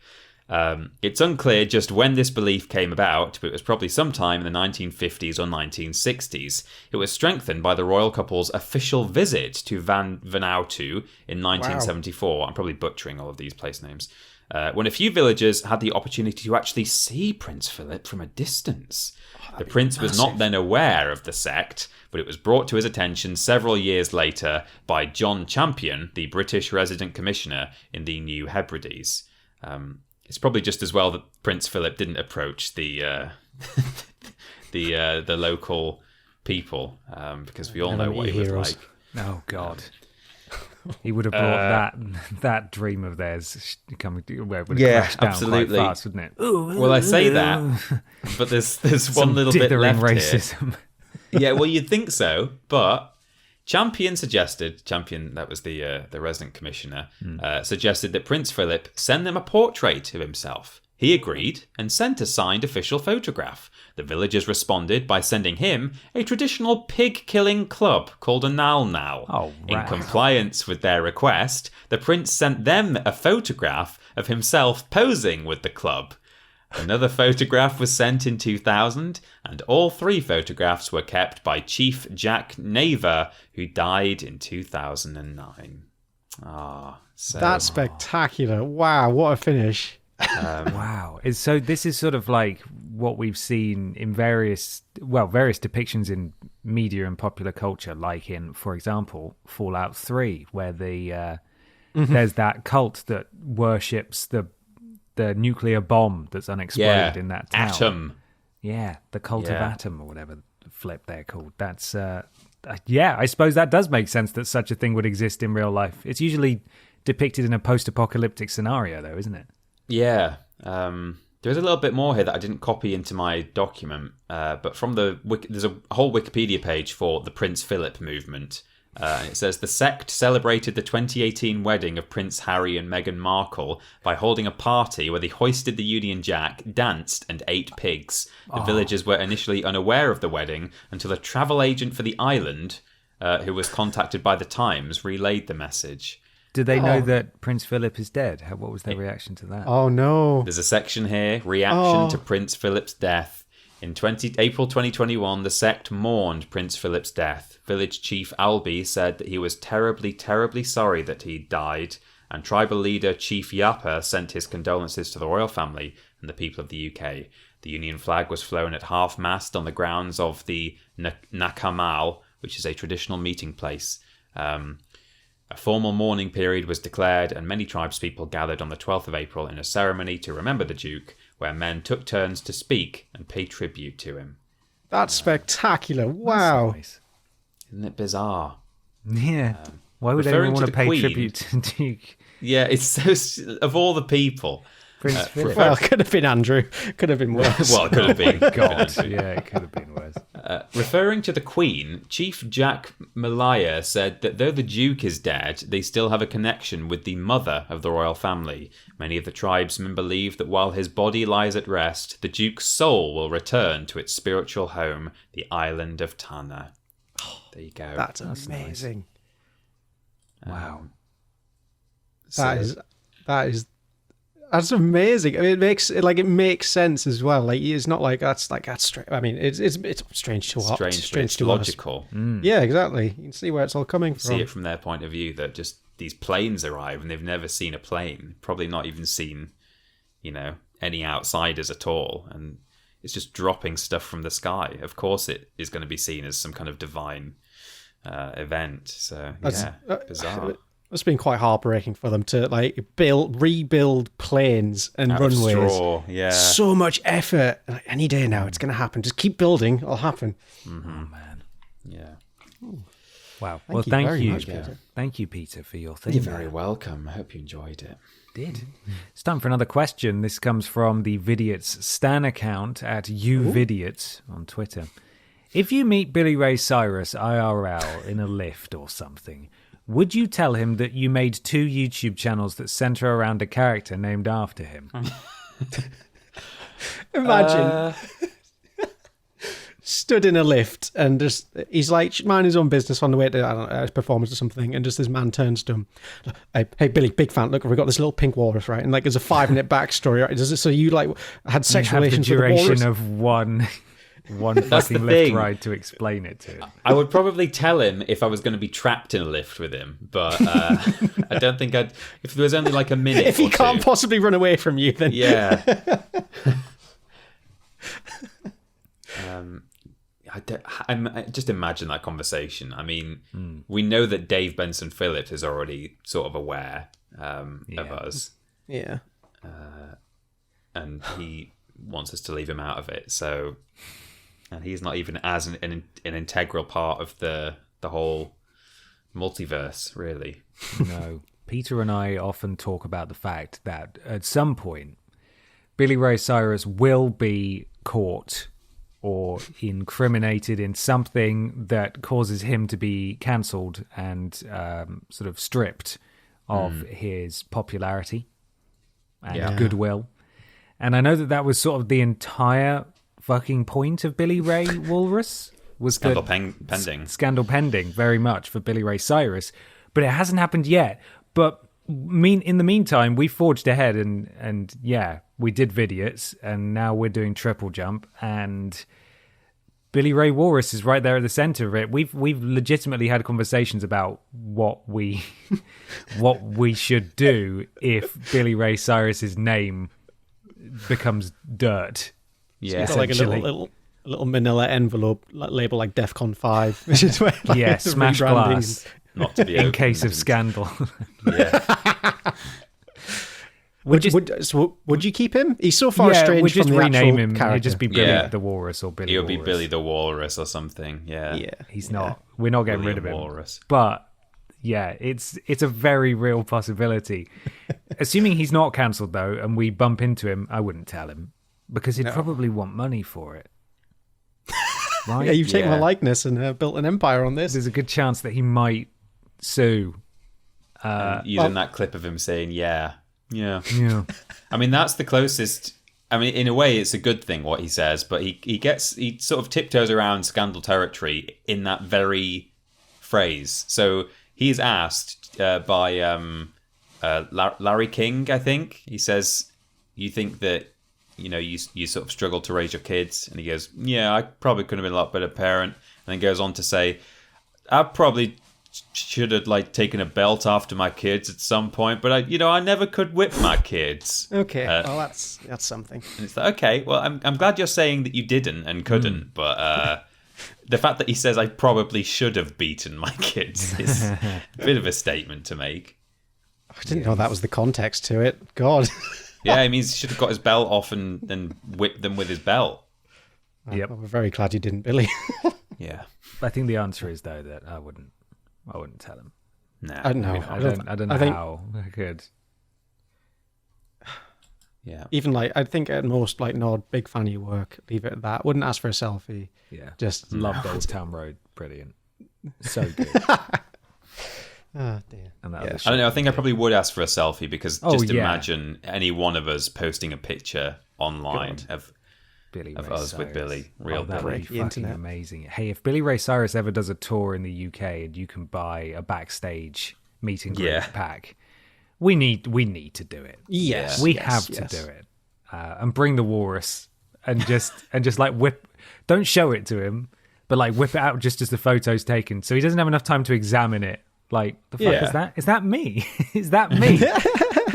It's unclear just when this belief came about, but it was probably sometime in the 1950s or 1960s. It was strengthened by the royal couple's official visit to Vanuatu in 1974. Wow. I'm probably butchering all of these place names. When a few villagers had the opportunity to actually see Prince Philip from a distance. The prince was not then aware of the sect, but it was brought to his attention several years later by John Champion, the British resident commissioner in the New Hebrides. It's probably just as well that Prince Philip didn't approach the local people, because we all know what he was like. Oh God, he would have brought that dream of theirs coming. Where it would have crashed down absolutely. quite fast, wouldn't it? Well, I say that, but there's one little bit left racism. here. Yeah, well, you'd think so, but Champion, that was the resident commissioner, suggested that Prince Philip send them a portrait of himself. He agreed and sent a signed official photograph. The villagers responded by sending him a traditional pig-killing club called a nal nal. Oh, In wow. compliance with their request, the prince sent them a photograph of himself posing with the club. Another photograph was sent in 2000, and all 3 photographs were kept by Chief Jack Naver, who died in 2009. That's spectacular. Wow, what a finish. Wow. So this is sort of like what we've seen in various depictions in media and popular culture, like in, for example, Fallout 3, where there's that cult that worships the nuclear bomb that's unexploded in that tower. Atom. Yeah, the cult of Atom, or whatever the flip they're called. That's, I suppose that does make sense that such a thing would exist in real life. It's usually depicted in a post-apocalyptic scenario, though, isn't it? Yeah. There's a little bit more here that I didn't copy into my document, but from there's a whole Wikipedia page for the Prince Philip movement. And it says the sect celebrated the 2018 wedding of Prince Harry and Meghan Markle by holding a party where they hoisted the Union Jack, danced, and ate pigs. The villagers were initially unaware of the wedding until a travel agent for the island, who was contacted by the Times, relayed the message. Do they know that Prince Philip is dead? What was their reaction to that? Oh, no. There's a section here, reaction to Prince Philip's death. In April 2021, the sect mourned Prince Philip's death. Village Chief Albie said that he was terribly, terribly sorry that he died, and tribal leader Chief Yapa sent his condolences to the royal family and the people of the UK. The Union flag was flown at half-mast on the grounds of the Nakamal, which is a traditional meeting place. A formal mourning period was declared, and many tribespeople gathered on the 12th of April in a ceremony to remember the Duke, where men took turns to speak and pay tribute to him. That's spectacular. Wow. That's nice. Isn't it bizarre? Yeah. Why would referring anyone want to to the pay Queen- tribute to Duke? Yeah, it's so... Of all the people... Prince Philip? Well, could have been Andrew. Could have been worse. Well, it could have been. God, yeah, it could have been worse. Referring to the Queen, Chief Jack Malaya said that though the Duke is dead, they still have a connection with the mother of the royal family. Many of the tribesmen believe that while his body lies at rest, the Duke's soul will return to its spiritual home, the island of Tana. There you go. That's amazing. Wow. That's amazing. I mean, it makes sense as well. Like, it's not like that's straight. I mean, it's strange to watch. Strange to logical. Yeah, exactly. You can see where it's all coming from. See it from their point of view that just these planes arrive and they've never seen a plane, probably not even seen, any outsiders at all, and it's just dropping stuff from the sky. Of course, it is going to be seen as some kind of divine event. So bizarre. It's been quite heartbreaking for them to rebuild planes and Out of runways. straw, yeah. So much effort. Like, any day now, it's going to happen. Just keep building; it'll happen. Mm-hmm. Oh, man. Yeah. Wow. Thank you much, Peter. Peter. Thank you, Peter, for your thing. You're very welcome. I hope you enjoyed it. Did. It's time for another question. This comes from the Vidiots Stan account at Vidiots on Twitter. If you meet Billy Ray Cyrus IRL in a lift or something, would you tell him that you made 2 YouTube channels that center around a character named after him? Imagine stood in a lift and just he's like minding his own business on the way to his performance or something, and just this man turns to him, hey Billy, big fan, look, we've got this little pink walrus, right? And like there's a 5-minute backstory, right? So you like had sexual relations with the walrus? You have the duration of one fucking lift ride to explain it to him. I would probably tell him if I was going to be trapped in a lift with him, but I don't think I'd. If there was only like a minute, if he can't possibly run away from you, then yeah. I just imagine that conversation. I mean, we know that Dave Benson Phillips is already sort of aware of us, and he wants us to leave him out of it. So, and he's not even as an integral part of the whole multiverse, really. No. Peter and I often talk about the fact that at some point, Billy Ray Cyrus will be caught or incriminated in something that causes him to be cancelled and sort of stripped of his popularity and goodwill. And I know that was sort of the entire fucking point of Billy Ray Walrus. Was Scandal pending. Scandal pending, very much, for Billy Ray Cyrus. But it hasn't happened yet. But in the meantime, we forged ahead and we did Vidiots, and now we're doing Triple Jump, and Billy Ray Walrus is right there at the center of it. We've legitimately had conversations about what we should do if Billy Ray Cyrus's name becomes dirt. Yeah, it's like a little manila envelope labeled like DEFCON 5, which is where smash glass, not to be in case of scandal. Yeah. Would you keep him? He's so far estranged we'd just from the rename him. character. He'd just be Billy the Walrus or Billy. He'll be Walrus. Billy the Walrus or something. Yeah. He's not. We're not getting rid of him. Walrus. But it's a very real possibility. Assuming he's not cancelled though, and we bump into him, I wouldn't tell him because he'd probably want money for it. Right? Yeah, you've taken my likeness and built an empire on this. There's a good chance that he might sue. Using that clip of him saying, yeah. I mean, that's the closest. I mean, in a way, it's a good thing what he says, but he sort of tiptoes around scandal territory in that very phrase. So he's asked by Larry King, I think. He says, "You think that you sort of struggle to raise your kids?" And he goes, "Yeah, I probably could have been a lot better parent." And then goes on to say, "I probably should have taken a belt after my kids at some point, but I never could whip my kids." Okay, well that's something. And it's like, okay, well I'm glad you're saying that you didn't and couldn't, but the fact that he says I probably should have beaten my kids is a bit of a statement to make. I didn't know that was the context to it. God. Yeah, it means he should have got his belt off and whipped them with his belt. Yep. Well, we're very glad you didn't, Billy. Yeah. I think the answer is though that I wouldn't tell him. Nah, I don't know. I don't know how I could. Yeah. Even I think at most no, big fan of your work. Leave it at that. Wouldn't ask for a selfie. Yeah. Just loved Old Town Road. Brilliant. So good. Oh dear. And I don't know. I think I probably would ask for a selfie because imagine any one of us posting a picture online of us with Billy. Real that Billy. would be fucking amazing. Hey, if Billy Ray Cyrus ever does a tour in the UK and you can buy a backstage meet and greet pack, we need to do it. Yes, we have to do it, and bring the walrus and just whip. Don't show it to him, but whip it out just as the photo's taken, so he doesn't have enough time to examine it. The fuck is that? Is that me? Is that me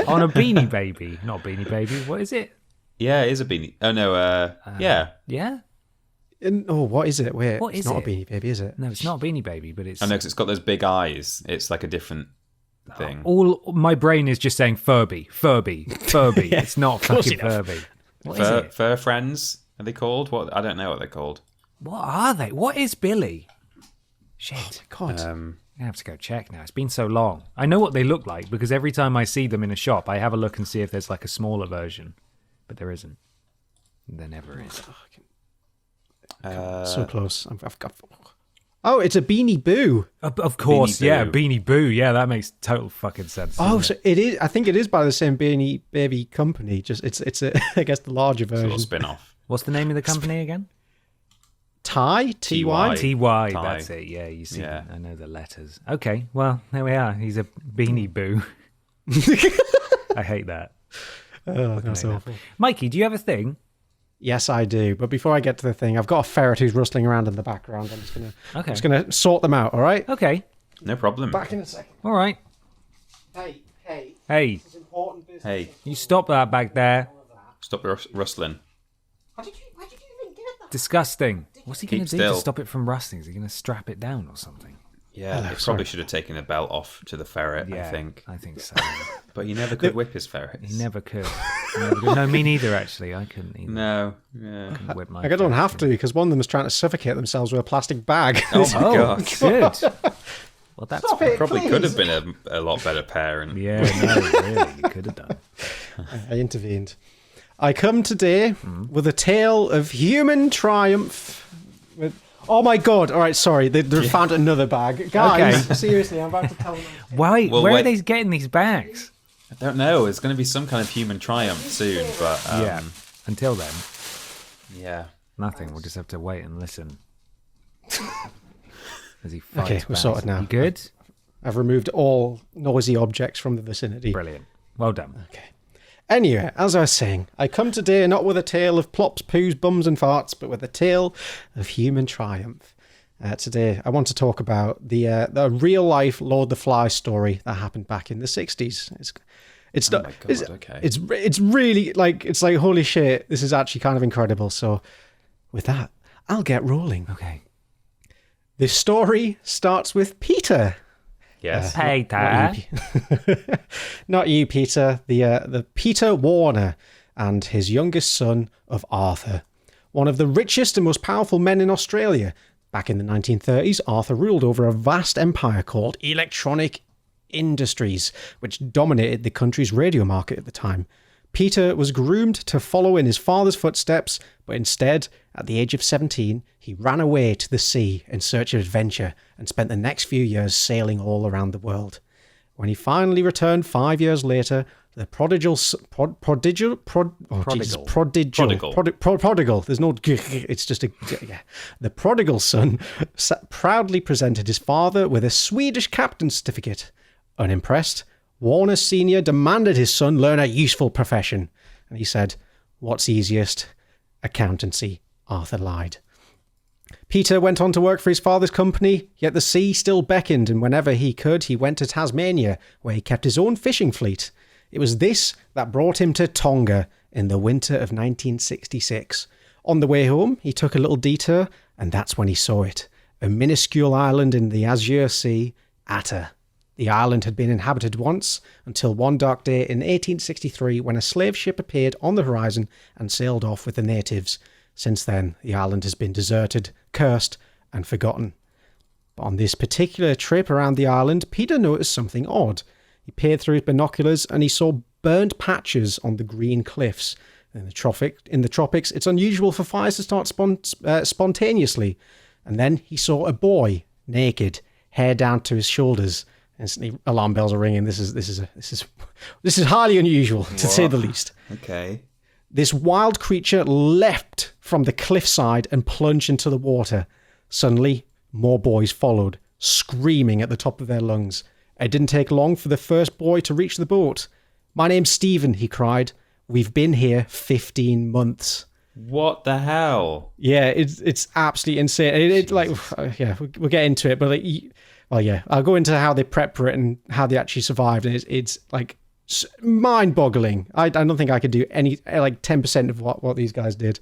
on a Beanie Baby? Not Beanie Baby. What is it? Yeah, it is a beanie. Oh no, yeah. Yeah. What is it? Wait, what is it's not it? a Beanie Baby, is it? No, it's not a Beanie Baby, but it's. I know because it's got those big eyes. It's like a different thing. All my brain is just saying Furby. Yeah, it's not fucking Furby. What is it? Fur Friends are they called? What? I don't know what they're called. What are they? What is Billy? Shit. Oh my God. I'm gonna have to go check now. It's been so long. I know what they look like because every time I see them in a shop, I have a look and see if there's a smaller version, but there isn't. There never is. So close. I've got. Oh, it's a Beanie Boo. Of course, Beanie Boo. Beanie Boo. Yeah, that makes total fucking sense. So it is. I think it is by the same Beanie Baby company. Just it's a I guess the larger It's a version. little spin-off. What's the name of the company again? Ty. TY. Ty. That's it. Yeah, you see. Yeah. I know the letters. Okay, well there we are. He's a Beanie Boo. I hate that. Oh, that's awful. Mikey, do you have a thing? Yes, I do. But before I get to the thing, I've got a ferret who's rustling around in the background. I'm just gonna sort them out. All right. Okay. No problem. Back in a second. All right. Hey. Hey. This is important business. Hey, You stop that back there. stop rustling. Why did you even get that? Disgusting. What's he going Keep to do still. to stop it from rustling? Is he going to strap it down or something? Yeah, they probably should have taken a belt off to the ferret, Yeah, I think. so. But he never could whip his ferrets. He never could. No, me neither, actually. I couldn't either. No, yeah. Couldn't whip my I don't have to because one of them is trying to suffocate themselves with a plastic bag. Oh my god. good. Well, that's Stop it, Probably please. could have been a lot better parent. Yeah, no, really, you could have done. I intervened. I come today with a tale of human triumph. Oh my god! All right, sorry, they found another bag, guys. Okay. Seriously, I'm about to tell them. Why? Well, where are wait. they getting these bags? I don't know. It's going to be some kind of human triumph soon, but Yeah. Until then, yeah. nothing. We'll just have to wait and listen. As he fights Okay, we're back. sorted now. You good? I've removed all noisy objects from the vicinity. Brilliant. Well done. Okay. Anyway, as I was saying, I come today not with a tale of plops, poos, bums and farts, but with a tale of human triumph. Today, I want to talk about the real-life Lord the Fly story that happened back in the 60s. It's Oh not. my God, okay. It's really like holy shit. This is actually kind of incredible. So, with that, I'll get rolling. Okay. This story starts with Peter. Yes. Peter. Not you, Peter. The Peter Warner and his youngest son of Arthur, one of the richest and most powerful men in Australia. Back in the 1930s, Arthur ruled over a vast empire called Electronic Industries, which dominated the country's radio market at the time. Peter was groomed to follow in his father's footsteps, but instead, at the age of 17, he ran away to the sea in search of adventure and spent the next few years sailing all around the world. When he finally returned 5 years later, the prodigal. There's no. It's just a. Yeah. The prodigal son proudly presented his father with a Swedish captain's certificate. Unimpressed, Warner Sr. demanded his son learn a useful profession, and he said, "What's easiest? Accountancy." Arthur lied. Peter went on to work for his father's company, yet the sea still beckoned, and whenever he could, he went to Tasmania, where he kept his own fishing fleet. It was this that brought him to Tonga in the winter of 1966. On the way home, he took a little detour, and that's when he saw it. A minuscule island in the Azure Sea, Atta. The island had been inhabited once, until one dark day in 1863 when a slave ship appeared on the horizon and sailed off with the natives. Since then, the island has been deserted, cursed, and forgotten. But on this particular trip around the island, Peter noticed something odd. He peered through his binoculars and he saw burnt patches on the green cliffs. In the tropics, it's unusual for fires to start spontaneously. And then he saw a boy, naked, hair down to his shoulders. Instantly, alarm bells are ringing. This is highly unusual, to say the least. Okay. This wild creature leapt from the cliffside and plunged into the water. Suddenly, more boys followed, screaming at the top of their lungs. It didn't take long for the first boy to reach the boat. "My name's Stephen," he cried. "We've been here 15 months. What the hell? Yeah, it's absolutely insane. We'll get into it, but I'll go into how they prep for it and how they actually survived, and it's like mind-boggling. I don't think I could do 10% of what these guys did.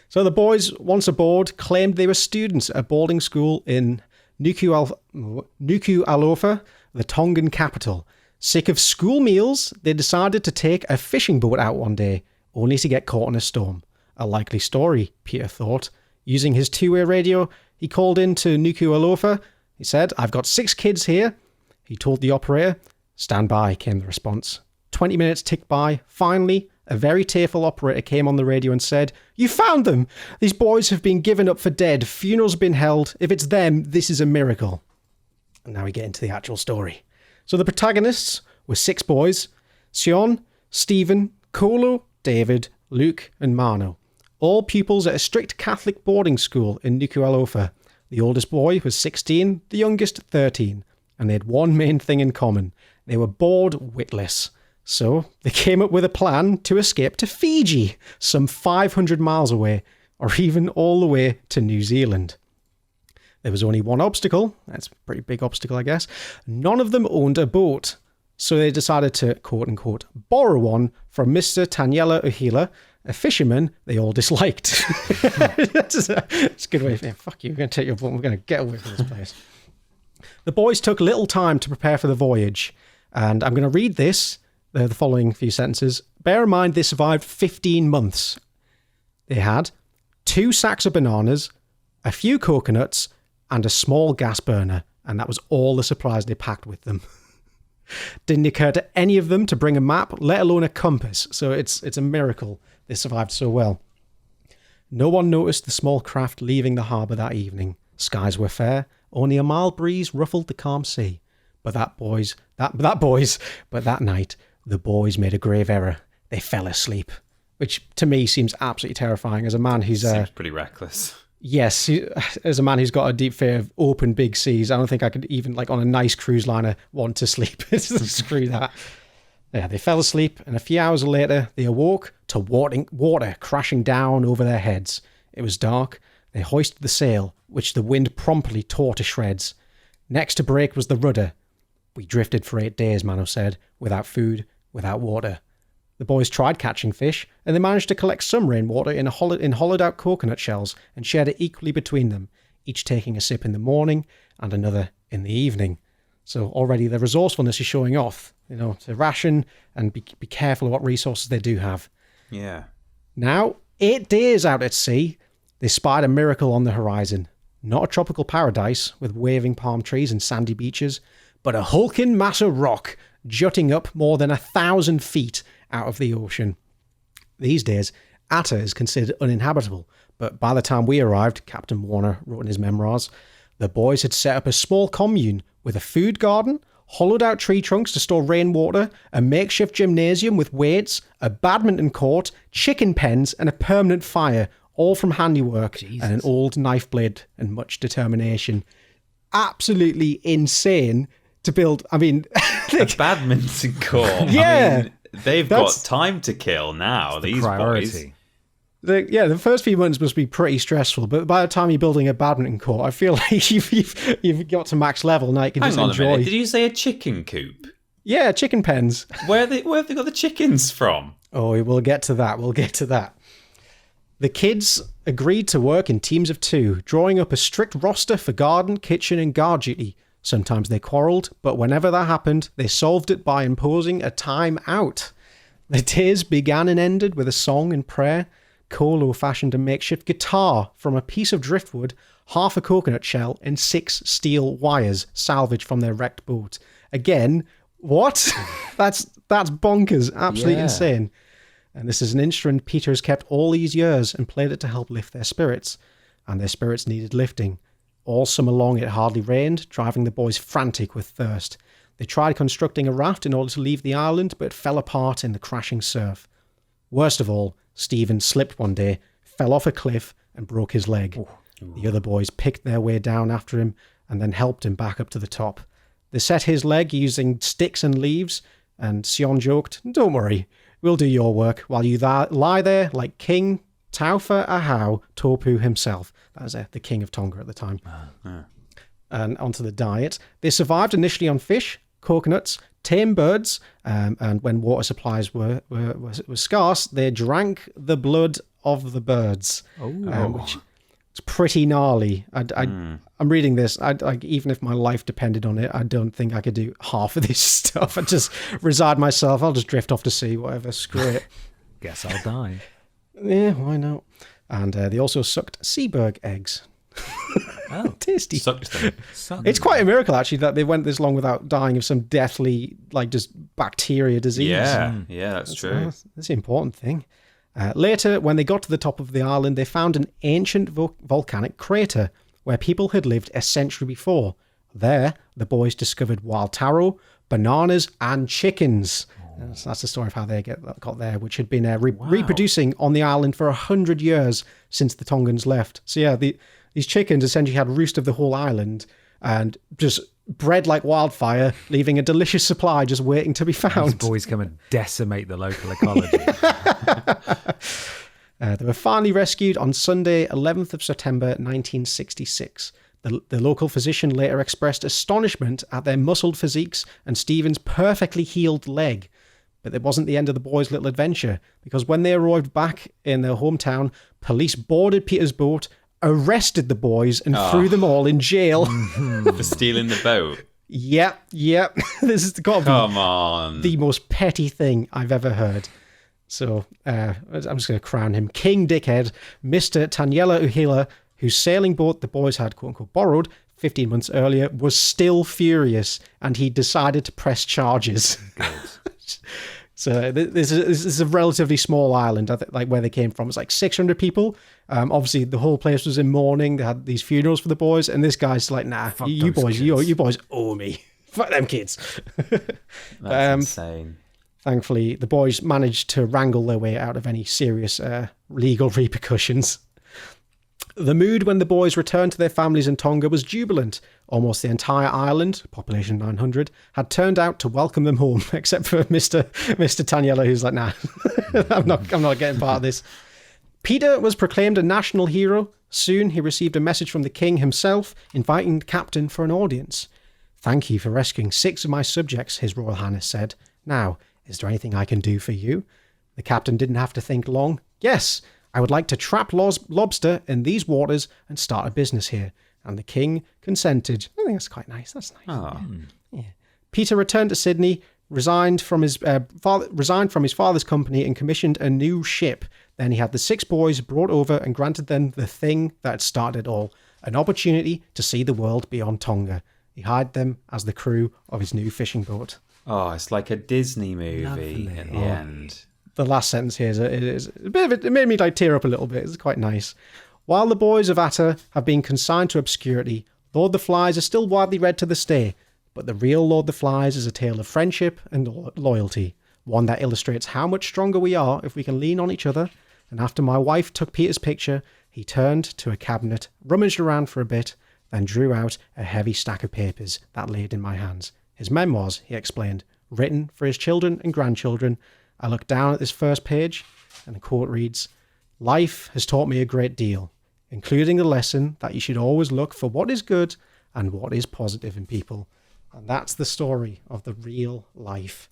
So the boys, once aboard, claimed they were students at a boarding school in Nuku'alofa, the Tongan capital. Sick of school meals, they decided to take a fishing boat out one day, only to get caught in a storm. A likely story, Peter thought. Using his two-way radio, he called in to Nuku'alofa. He said, "I've got 6 kids here." He told the operator. "Stand by," came the response. 20 minutes ticked by. Finally, a very tearful operator came on the radio and said, "You found them! These boys have been given up for dead. Funerals have been held. If it's them, this is a miracle." And now we get into the actual story. So the protagonists were 6 boys: Sion, Stephen, Kolo, David, Luke, and Mano. All pupils at a strict Catholic boarding school in Nuku'alofa. The oldest boy was 16, the youngest 13, and they had one main thing in common. They were bored witless. So they came up with a plan to escape to Fiji, some 500 miles away, or even all the way to New Zealand. There was only one obstacle. That's a pretty big obstacle, I guess. None of them owned a boat. So they decided to, quote-unquote, borrow one from Mr. Tanyela Uhila, a fisherman they all disliked. It's a good way of saying, fuck you, we're going to take your boat, we're going to get away from this place. The boys took little time to prepare for the voyage, and I'm going to read this, the following few sentences. Bear in mind, they survived 15 months. They had 2 sacks of bananas, a few coconuts, and a small gas burner, and that was all the supplies they packed with them. Didn't occur to any of them to bring a map, let alone a compass. So it's a miracle they survived so well. No one noticed the small craft leaving the harbour that evening. Skies were fair, only a mild breeze ruffled the calm sea. But that night, the boys made a grave error. They fell asleep, which to me seems absolutely terrifying. As a man who's seems pretty reckless. Yes, as a man who's got a deep fear of open big seas, I don't think I could even, like on a nice cruise liner, want to sleep. Screw that. Yeah, they fell asleep, and a few hours later, they awoke to water crashing down over their heads. It was dark. They hoisted the sail, which the wind promptly tore to shreds. Next to break was the rudder. We drifted for 8 days, Mano said, without food, without water. The boys tried catching fish, and they managed to collect some rainwater in hollowed-out coconut shells and shared it equally between them, each taking a sip in the morning and another in the evening. So already the resourcefulness is showing off, to ration and be careful of what resources they do have. Yeah. Now, 8 days out at sea, they spied a miracle on the horizon. Not a tropical paradise with waving palm trees and sandy beaches, but a hulking mass of rock jutting up more than 1,000 feet out of the ocean. These days, Atta is considered uninhabitable, but by the time we arrived, Captain Warner wrote in his memoirs, the boys had set up a small commune with a food garden, hollowed out tree trunks to store rainwater, a makeshift gymnasium with weights, a badminton court, chicken pens, and a permanent fire, all from handiwork and an old knife blade and much determination. Absolutely insane to build. I mean, a badminton court. Yeah. I mean, they've got time to kill now, these boys. The first few months must be pretty stressful, but by the time you're building a badminton court, I feel like you've got to max level now. You can just enjoy. Hang on a minute. Did you say a chicken coop? Yeah, chicken pens. Where have they got the chickens from? Oh, we'll get to that. The kids agreed to work in teams of 2, drawing up a strict roster for garden, kitchen, and guard duty. Sometimes they quarrelled, but whenever that happened, they solved it by imposing a time out. The days began and ended with a song and prayer. Kolo fashioned a makeshift guitar from a piece of driftwood, half a coconut shell, and 6 steel wires salvaged from their wrecked boat. Again, what? That's bonkers. Absolutely insane. And this is an instrument Peter has kept all these years and played it to help lift their spirits. And their spirits needed lifting. All summer long it hardly rained, driving the boys frantic with thirst. They tried constructing a raft in order to leave the island, but it fell apart in the crashing surf. Worst of all, Stephen slipped one day, fell off a cliff, and broke his leg. Ooh. The other boys picked their way down after him and then helped him back up to the top. They set his leg using sticks and leaves, and Sion joked, "Don't worry, we'll do your work while you lie there like King Taufa Ahau Topu himself." That was the king of Tonga at the time. And onto the diet. They survived initially on fish, coconuts, tame birds, and when water supplies were scarce, they drank the blood of the birds, which is pretty gnarly. I'm reading this. Even if my life depended on it, I don't think I could do half of this stuff. I'd just reside myself. I'll just drift off to sea, whatever. Screw it. Guess I'll die. Yeah, why not? And they also sucked seabird eggs. Oh, tasty. Sucked them. It's quite a miracle, actually, that they went this long without dying of some deathly, just bacteria disease. Yeah, that's true. That's the important thing. Later, when they got to the top of the island, they found an ancient volcanic crater where people had lived a century before. There, the boys discovered wild taro, bananas, and chickens. That's the story of how they got there, which had been reproducing on the island for 100 years since the Tongans left. So yeah, these chickens essentially had roost of the whole island and just bred like wildfire, leaving a delicious supply just waiting to be found. These boys come and decimate the local ecology. They were finally rescued on Sunday, 11th of September, 1966. The local physician later expressed astonishment at their muscled physiques and Stephen's perfectly healed leg. But it wasn't the end of the boys' little adventure, because when they arrived back in their hometown, police boarded Peter's boat, arrested the boys, and threw them all in jail. For stealing the boat? Yep. This has got to be the most petty thing I've ever heard. So I'm just going to crown him King Dickhead. Mr. Tanyela Uhila, whose sailing boat the boys had quote-unquote borrowed, 15 months earlier, was still furious, and he decided to press charges. So this is a relatively small island, I think, like where they came from. It's like 600 people. Obviously, the whole place was in mourning. They had these funerals for the boys, and this guy's like, "Nah, you boys owe me. Fuck them kids." That's insane. Thankfully, the boys managed to wrangle their way out of any serious legal repercussions. The mood when the boys returned to their families in Tonga was jubilant. Almost the entire island, population 900, had turned out to welcome them home, except for Mr. Taniela, who's like, "Nah, I'm not getting part of this." Peter was proclaimed a national hero. Soon he received a message from the king himself, inviting the captain for an audience. "Thank you for rescuing 6 of my subjects," His Royal Highness said. "Now, is there anything I can do for you?" The captain didn't have to think long. "Yes, I would like to trap lobster in these waters and start a business here." And the king consented. I think that's quite nice. That's nice. Oh. Yeah. Peter returned to Sydney, resigned from his father's company, and commissioned a new ship. Then he had the 6 boys brought over and granted them the thing that had started it all, an opportunity to see the world beyond Tonga. He hired them as the crew of his new fishing boat. Oh, it's like a Disney movie at the end. The last sentence here is a bit of it. It made me like tear up a little bit. It's quite nice. While the boys of Atta have been consigned to obscurity, Lord the Flies is still widely read to this day. But the real Lord the Flies is a tale of friendship and loyalty, one that illustrates how much stronger we are if we can lean on each other. And after my wife took Peter's picture, he turned to a cabinet, rummaged around for a bit, then drew out a heavy stack of papers that laid in my hands. His memoirs, he explained, written for his children and grandchildren. I looked down at this first page, and the quote reads, "Life has taught me a great deal, including the lesson that you should always look for what is good and what is positive in people." And that's the story of the real life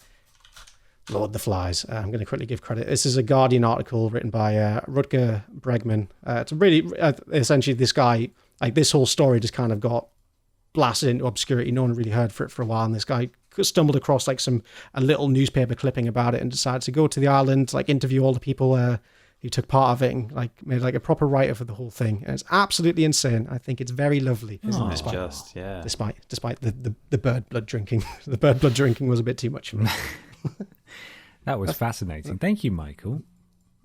Lord the Flies. I'm going to quickly give credit. This is a Guardian article written by Rutger Bregman. It's a really, essentially this guy, like this whole story just kind of got blasted into obscurity. No one really heard for it for a while. And this guy stumbled across like a little newspaper clipping about it and decided to go to the island, like interview all the people who took part of it, and like made like a proper writer for the whole thing. And it's absolutely insane. I think it's very lovely. Despite the bird blood drinking. The bird blood drinking was a bit too much for me. That was fascinating. Thank you, Michael.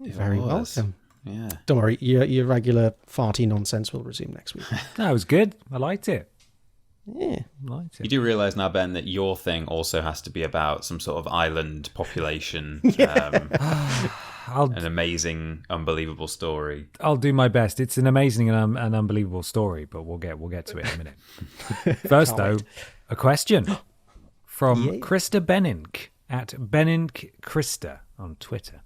You're very welcome. Yeah. Don't worry, your regular farty nonsense will resume next week. That was good. I liked it. Yeah. Liked it. You do realise now, Ben, that your thing also has to be about some sort of island population, an amazing, unbelievable story. I'll do my best. It's an amazing and unbelievable story, but we'll get to it in a minute. First, though, a question from Krista Benink at Benink Krista on Twitter,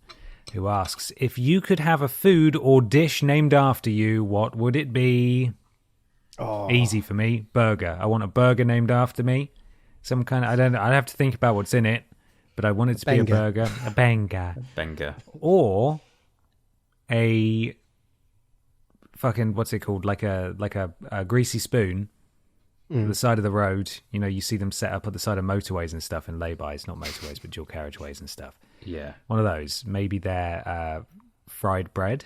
who asks, if you could have a food or dish named after you, what would it be? Oh. Easy for me. Burger. I want a burger named after me. Some kind of, I'd have to think about what's in it, but I want it to be a burger. A banger. Banger. Or a fucking, what's it called? Like a greasy spoon at the side of the road. You know, you see them set up at the side of motorways and stuff, and lay-bys, not motorways, but dual carriageways and stuff. Yeah. One of those. Maybe they're fried bread.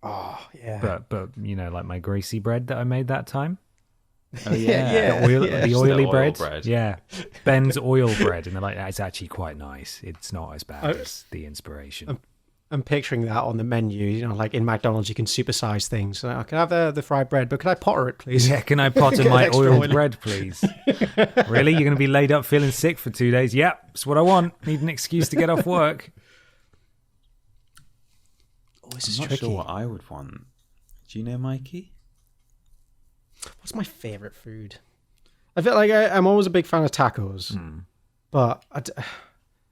Oh, yeah. But you know, like my greasy bread that I made that time. Oh, yeah. The oily bread. bread. Yeah. Ben's oil bread. And they're like, it's actually quite nice. It's not as bad as the inspiration. I'm picturing that on the menu. You know, like in McDonald's, you can supersize things. So I can have the fried bread, but can I potter it, please? Yeah, can I potter my oil bread, please? Really? You're going to be laid up feeling sick for 2 days? Yep, that's what I want. Need an excuse to get off work. Oh, this is I'm not tricky. sure what I would want. Do you know, Mikey? What's my favorite food? I feel like I'm always a big fan of tacos, but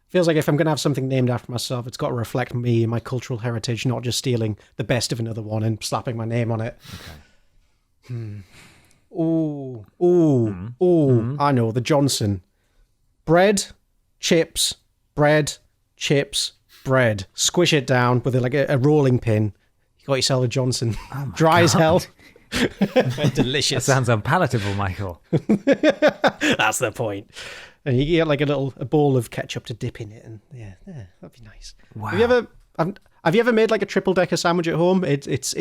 feels like if I'm going to have something named after myself, it's got to reflect me and my cultural heritage, not just stealing the best of another one and slapping my name on it. Okay. I know, the Johnson. Bread, chips, bread, chips, bread. Squish it down with a rolling pin. You got yourself a Johnson. Oh Dry as hell. Delicious. That sounds unpalatable, Michael. That's the point. And you get like a bowl of ketchup to dip in it, and yeah, that'd be nice. Wow. Have you ever made like a triple decker sandwich at home? It's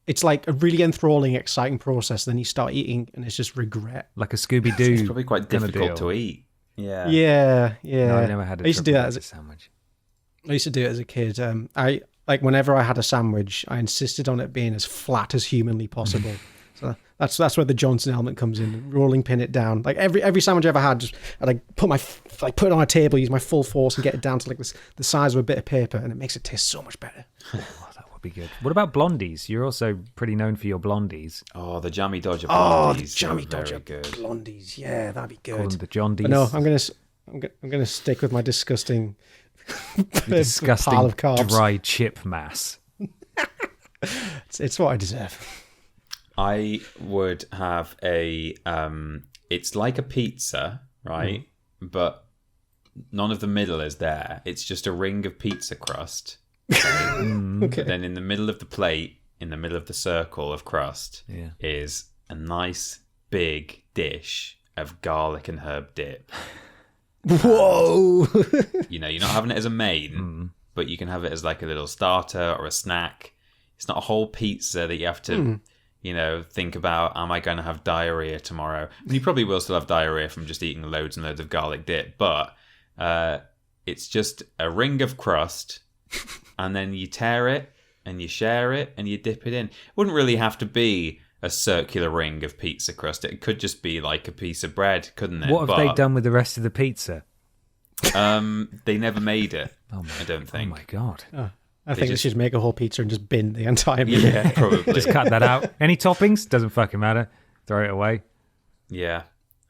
it's like a really enthralling, exciting process. Then you start eating, and it's just regret. Like a Scooby-Doo. It's probably quite kind of difficult deal. to eat. Yeah. Yeah. No, I never had a I used to do triple that as digit sandwich. I used to do it as a kid. I like whenever I had a sandwich, I insisted on it being as flat as humanly possible. So that's where the Johnson element comes in. Rolling pin it down. Like every sandwich I ever had, I'd put it on a table, use my full force, and get it down to like the size of a bit of paper, and it makes it taste so much better. Oh, that would be good. What about blondies? You're also pretty known for your blondies. Oh, the Jammy Dodger blondies. Oh, the Jammy They're Dodger very good. blondies. Yeah, that'd be Call them good. the John But no, I'm gonna stick with my disgusting, disgusting pile of carbs. dry chip mass. It's what I deserve. I would have it's like a pizza, right? But none of the middle is there. It's just a ring of pizza crust. Okay. But then in the middle of the plate, in the middle of the circle of crust, Yeah. is a nice big dish of garlic and herb dip. Whoa! You know, you're not having it as a main, but you can have it as like a little starter or a snack. It's not a whole pizza that you have to, you know, think about, am I going to have diarrhea tomorrow? And you probably will still have diarrhea from just eating loads and loads of garlic dip, but it's just a ring of crust, and then you tear it, and you share it, and you dip it in. It wouldn't really have to be a circular ring of pizza crust. It could just be like a piece of bread, couldn't it? What have they done with the rest of the pizza? They never made it, I don't Oh think. my God. I think they just- should make a whole pizza and just bin the entire meal. Yeah, probably. Just cut that out. Any toppings? Doesn't fucking matter. Throw it away. Yeah.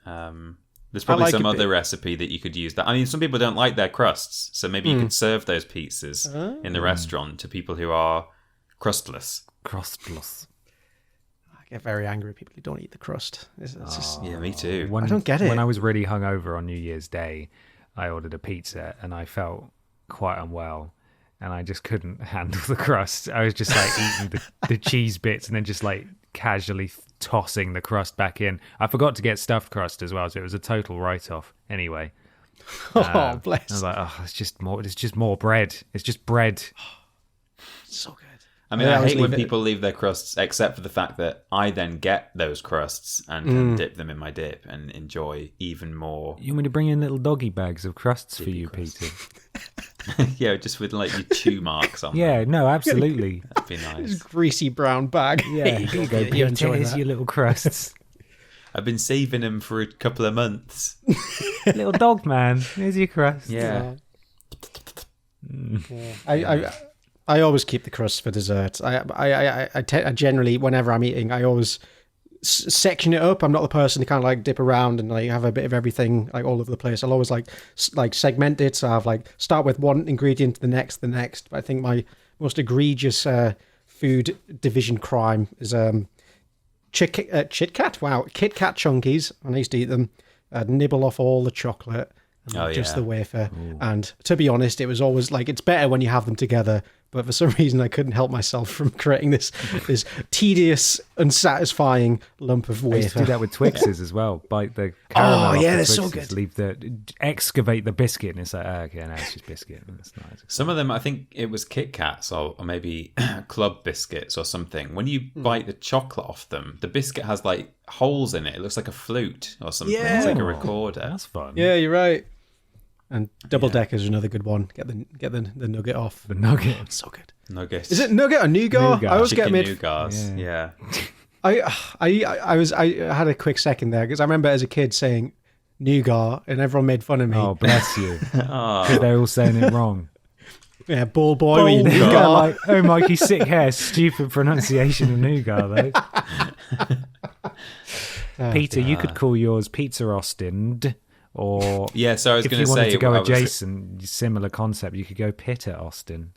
There's probably like some a other bit- recipe that you could use. That I mean, some people don't like their crusts, so maybe you could serve those pizzas in the restaurant to people who are crustless. Crustless. I get very angry at people who don't eat the crust. It's just, Yeah, me too. When, I don't get it. When I was really hungover on New Year's Day, I ordered a pizza and I felt quite unwell. And I just couldn't handle the crust. I was just like eating the cheese bits and then just like casually tossing the crust back in. I forgot to get stuffed crust as well, so it was a total write-off. Anyway, oh, bless. I was like, oh, it's just more bread. It's just bread. So good. I mean, I I always hate when leave it- people leave their crusts, except for the fact that I then get those crusts and can dip them in my dip and enjoy even more. You want me to bring in little doggy bags of crusts for you, Peter? Yeah, just with like your chew marks on them. Yeah, no, absolutely. That'd be nice. Greasy brown bag. Yeah, here you go, You Peter. enjoy Here's that. your little crusts. I've been saving them for a couple of months. Little dog man, here's your crust. Yeah. I always keep the crust for dessert. I generally, whenever I'm eating, I always section it up. I'm not the person to kind of like dip around and like have a bit of everything like all over the place. I'll always like segment it. So I have like start with one ingredient, the next. But I think my most egregious food division crime is Kit Kat. Wow, Kit Kat chunkies. And I used to eat them. I'd nibble off all the chocolate. And Oh, just yeah. the wafer. And to be honest, it was always like it's better when you have them together. But for some reason, I couldn't help myself from creating this tedious, unsatisfying lump of I used to wafer. do that with Twixes as well. Bite the caramel off yeah, the they're so Twixes, good. excavate the biscuit, and it's like, okay, no, it's just biscuit. That's nice. Some of them, I think it was Kit Kats or maybe Club Biscuits or something. When you bite the chocolate off them, the biscuit has like holes in it. It looks like a flute or something. It's like a recorder. That's fun. Yeah, you're right. And double deckers are another good one. Get the nugget off. The nugget. So good. Nuggets. Is it nugget or nougat? Nougat. I always Chicken get mid. nougats? Yeah. I had a quick second there because I remember as a kid saying nougat and everyone made fun of me. Oh, bless you. Because they're all saying it wrong. Yeah, ball boy with your Nougat. nougat. Like, oh, Mikey, sick hair. Stupid pronunciation of nougat, though. Peter, you could call yours Pizza Austin, or Yeah, so I was if going you to wanted say... to go I was- adjacent, similar concept, you could go Pitta Austin.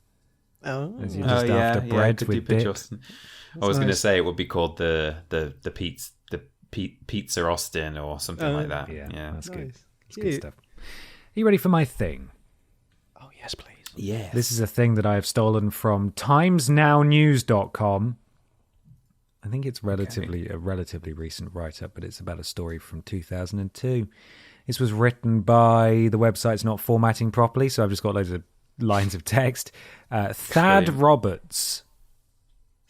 Oh. As you're just after I bread could do with Pitch dip. Austin. I was going to nice. say it would be called the Pizza Austin or something like that. Yeah, Yeah. that's good. Nice. That's good Cute. stuff. Are you ready for my thing? Oh, yes, please. Yes. This is a thing that I have stolen from timesnownews.com. I think it's a relatively recent write-up, but it's about a story from 2002. This was written by, the website's not formatting properly, so I've just got loads of lines of text. Thad Brilliant. Roberts.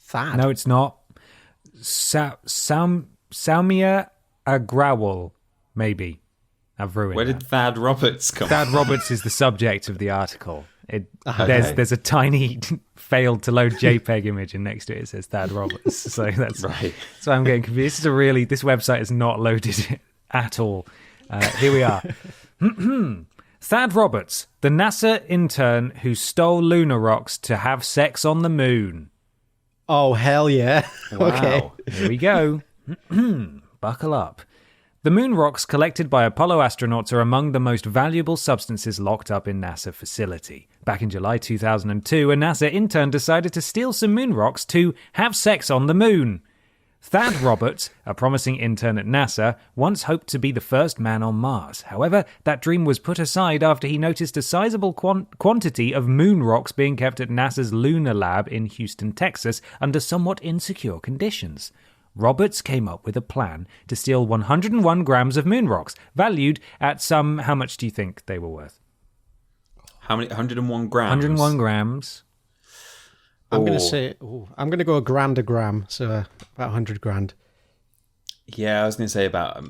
Thad. No, it's not. Saumya Agrawal, maybe. I've ruined Where that. did Thad Roberts come Thad from? Roberts is the subject of the article. There's a tiny failed to load JPEG image, and next to it says Thad Roberts. So that's Right. So I'm getting confused. This website is not loaded at all. Here we are. Thad Roberts, the NASA intern who stole lunar rocks to have sex on the moon. Oh, hell yeah. Wow. Okay. Here we go. Buckle up. The moon rocks collected by Apollo astronauts are among the most valuable substances locked up in NASA facility. Back in July 2002, a NASA intern decided to steal some moon rocks to have sex on the moon. Thad Roberts, a promising intern at NASA, once hoped to be the first man on Mars. However, that dream was put aside after he noticed a sizable quantity of moon rocks being kept at NASA's lunar lab in Houston, Texas, under somewhat insecure conditions. Roberts came up with a plan to steal 101 grams of moon rocks, valued at how much do you think they were worth? How many? 101 grams? 101 grams. I'm going to say, I'm going to go a gram, so about 100 grand. Yeah, I was going to say about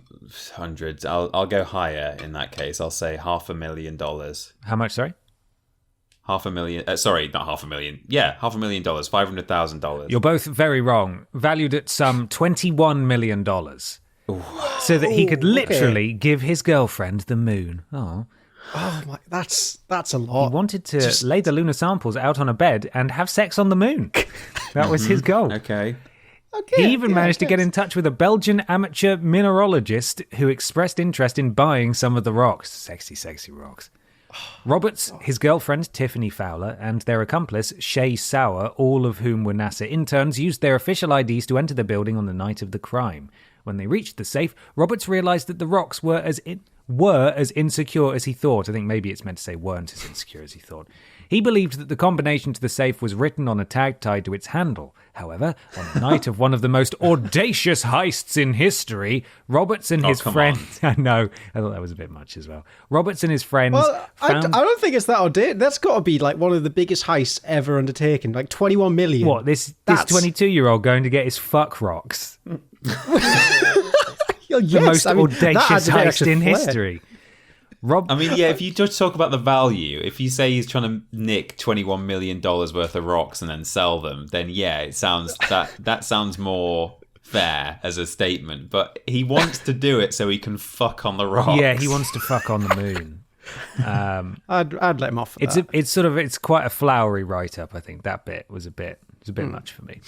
hundreds. I'll go higher in that case. I'll say $500,000. How much, sorry? $500,000. Sorry, not $500,000. Yeah, $500,000. $500,000. You're both very wrong. Valued at some $21 million. So that he could literally give his girlfriend the moon. Oh. Oh my, that's a He lot. wanted to lay the lunar samples out on a bed and have sex on the moon. That was his goal. Okay. He even managed to get in touch with a Belgian amateur mineralogist who expressed interest in buying some of the rocks. Sexy, sexy rocks. Roberts, his girlfriend Tiffany Fowler, and their accomplice Shay Sauer, all of whom were NASA interns, used their official IDs to enter the building on the night of the crime. When they reached the safe, Roberts realised that the rocks were as insecure as he thought. I think maybe it's meant to say weren't as insecure as he thought. He believed that the combination to the safe was written on a tag tied to its handle. However, on the night of one of the most audacious heists in history, Roberts and his friends... I know, I thought that was a bit much as well. Roberts and his friends I don't think it's that audacious. That's got to be like one of the biggest heists ever undertaken. Like 21 million. What, this 22-year-old going to get his fuck rocks? The most audacious heist in history. I mean, yeah, if you just talk about the value, if you say he's trying to nick $21 million worth of rocks and then sell them, then yeah, it sounds that sounds more fair as a statement. But he wants to do it so he can fuck on the rocks. Yeah, he wants to fuck on the moon. I'd let him off for that. It's quite a flowery write-up, I think. That bit was a bit much for me.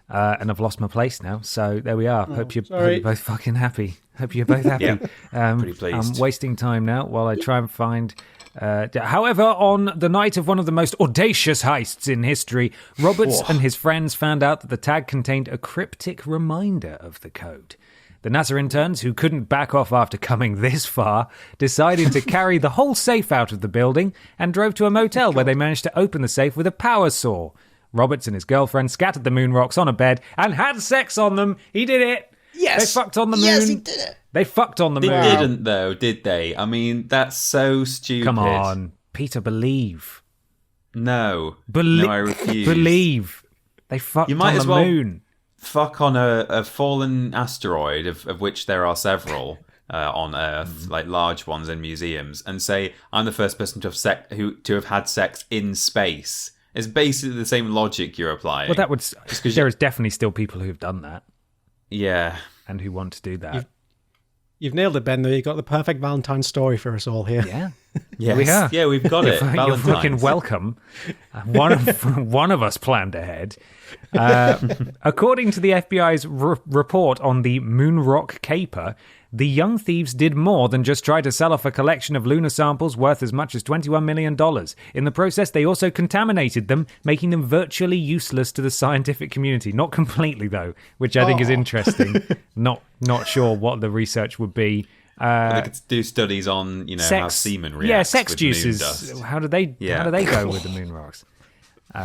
And I've lost my place now, so there we are. Hope you're both fucking happy. Hope you're both happy. Yeah, pretty pleased. I'm wasting time now while I try and find... however, on the night of one of the most audacious heists in history, Roberts and his friends found out that the tag contained a cryptic reminder of the code. The NASA interns, who couldn't back off after coming this far, decided to carry the whole safe out of the building and drove to a motel where they managed to open the safe with a power saw. Roberts and his girlfriend scattered the moon rocks on a bed and had sex on them. He did it. Yes. They fucked on the moon. Yes, he did it. They fucked on the moon. They didn't, though, did they? I mean, that's so stupid. Come on, Peter, believe. No. No, I refuse. Believe. They fucked You might on as the well moon. fuck on a fallen asteroid, of which there are several on Earth, like large ones in museums, and say, I'm the first person to have had sex in space. It's basically the same logic you're applying. Well, there is definitely still people who've done that. Yeah. And who want to do that. You've nailed it, Ben, though. You've got the perfect Valentine's story for us all here. Yeah. Yes. We are. Yeah, we've got it. You're fucking welcome. One of us planned ahead. According to the FBI's report on the Moonrock Caper, the young thieves did more than just try to sell off a collection of lunar samples worth as much as $21 million. In the process, they also contaminated them, making them virtually useless to the scientific community. Not completely, though, which I think is interesting. Not sure what the research would be. They could do studies on, how semen reacts. Yeah, sex with juices. moon dust. How do they go with the moon rocks?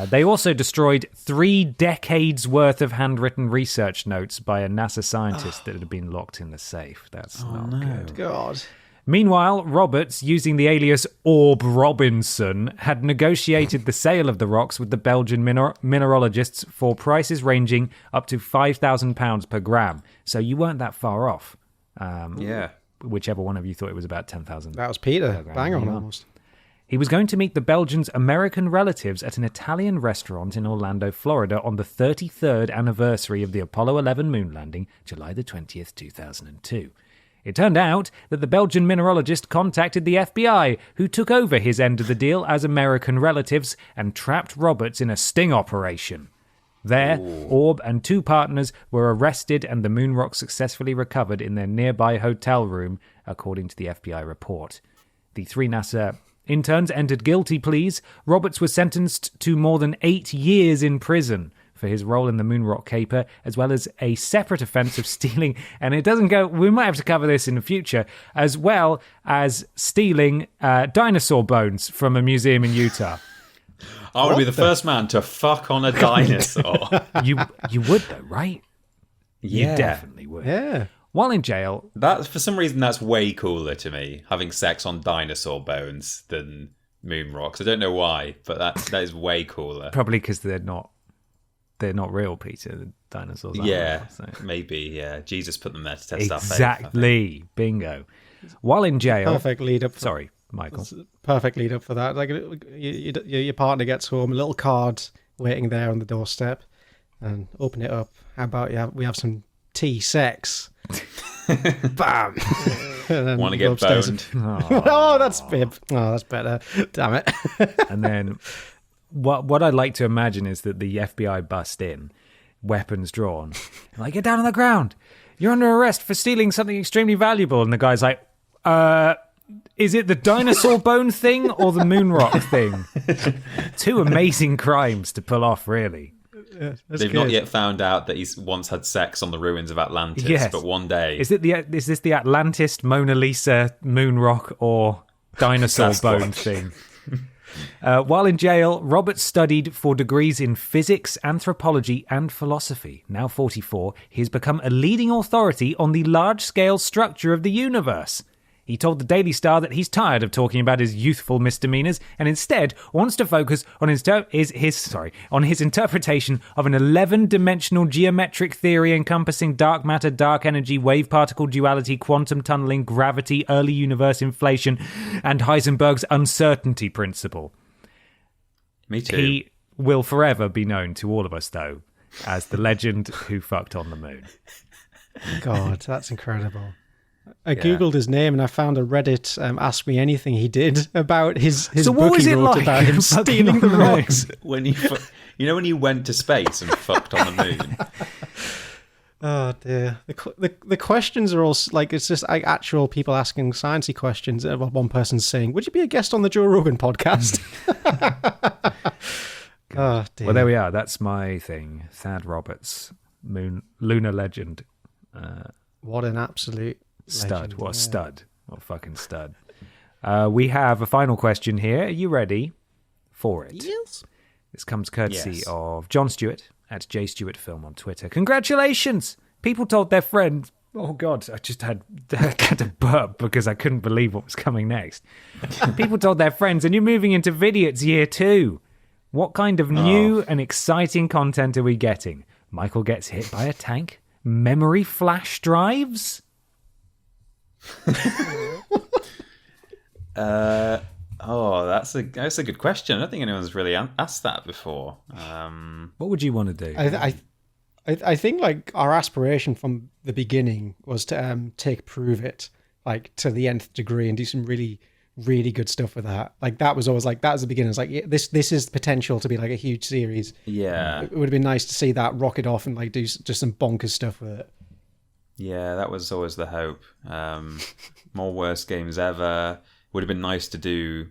They also destroyed 3 decades worth of handwritten research notes by a NASA scientist that had been locked in the safe. That's not good. God. Meanwhile, Roberts, using the alias Orb Robinson, had negotiated the sale of the rocks with the Belgian mineralogists for prices ranging up to £5,000 per gram. So you weren't that far off. Whichever one of you thought it was about 10,000. That was Peter. Bang on almost. He was going to meet the Belgians' American relatives at an Italian restaurant in Orlando, Florida on the 33rd anniversary of the Apollo 11 moon landing, July the 20th, 2002. It turned out that the Belgian mineralogist contacted the FBI, who took over his end of the deal as American relatives and trapped Roberts in a sting operation. There, Orb and 2 partners were arrested and the moon rock successfully recovered in their nearby hotel room, according to the FBI report. The 3 NASA interns entered guilty pleas. Roberts was sentenced to more than 8 years in prison for his role in the moonrock caper, as well as a separate offence of stealing, and it doesn't go, we might have to cover this in the future, as well as stealing dinosaur bones from a museum in Utah. I would be the first man to fuck on a dinosaur. You would though, right? Yeah. You definitely would. Yeah. While in jail... That, for some reason, that's way cooler to me, having sex on dinosaur bones than moon rocks. I don't know why, but that is way cooler. Probably because they're not real, Peter. The dinosaurs aren't real, so. Maybe, yeah. Jesus put them there to test our faith. Exactly. Bingo. While in jail... Perfect lead up. Sorry, Michael. Perfect lead up for that. Like your partner gets home, a little card waiting there on the doorstep, and open it up. How about we have some tea sex? Bam! Want to get boned? Oh, that's bib. Oh, that's better. Damn it. And then what I'd like to imagine is that the FBI bust in, weapons drawn, like, get down on the ground. You're under arrest for stealing something extremely valuable. And the guy's like, is it the dinosaur bone thing or the moon rock thing? 2 amazing crimes to pull off, really. Yeah, they've not yet found out that he's once had sex on the ruins of Atlantis, but one day... Is this the Atlantis, Mona Lisa, moon rock, or dinosaur bone thing? While in jail, Roberts studied for degrees in physics, anthropology, and philosophy. Now 44, he has become a leading authority on the large-scale structure of the universe. He told the Daily Star that he's tired of talking about his youthful misdemeanors and instead wants to focus on his interpretation of an 11-dimensional geometric theory encompassing dark matter, dark energy, wave-particle duality, quantum tunneling, gravity, early universe inflation, and Heisenberg's uncertainty principle. Me too. He will forever be known to all of us, though, as the legend who fucked on the moon. God, that's incredible. I googled his name and I found a Reddit Ask Me Anything he did about his so book what was he it wrote like about him stealing the rocks. When he went to space and fucked on the moon. Oh dear. The questions are all like, it's just like actual people asking sciencey questions. One person's saying, "Would you be a guest on the Joe Rogan podcast?" Oh dear. Well, there we are. That's my thing. Thad Roberts, lunar legend. What an absolute stud. legend. What a stud. What a fucking stud. We have a final question here. Are you ready for it? Yes. This comes courtesy of John Stewart at JStewartFilm on Twitter. Congratulations! People told their friend... Oh, God, I just had to burp because I couldn't believe what was coming next. People told their friends, and you're moving into Vidiots year 2. What kind of new and exciting content are we getting? Michael gets hit by a tank? Memory flash drives? That's a good question. I don't think anyone's really asked that before. What would you want to do? I think like our aspiration from the beginning was to take Prove It like to the nth degree and do some really, really good stuff with that. Like that was always like, that was the beginning. It's like, this is potential to be like a huge series. Yeah, it would have been nice to see that rocket off and like do just some bonkers stuff with it. Yeah, that was always the hope. More worst games ever. Would have been nice to do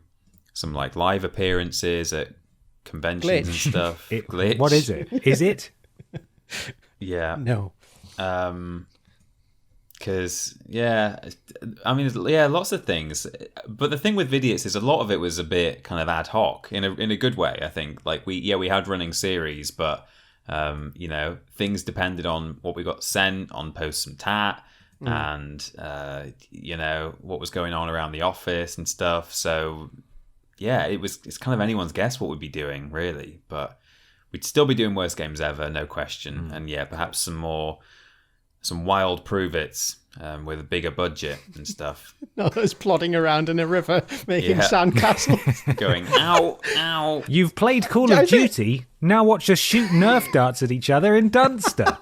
some like live appearances at conventions and stuff. Glitch. What is it? Is it? Yeah. No. Because lots of things. But the thing with Vidiots is a lot of it was a bit kind of ad hoc in a good way. I think like we had running series, but things depended on what we got sent on Post Some Tat. and what was going on around the office and stuff. So yeah, it's kind of anyone's guess what we'd be doing, really, but we'd still be doing Worst Games Ever, no question. And yeah, perhaps some wild prove-its with a bigger budget and stuff. Not us plodding around in a river making sandcastles. Going, ow, ow. You've played Call of Duty, now watch us shoot Nerf darts at each other in Dunster.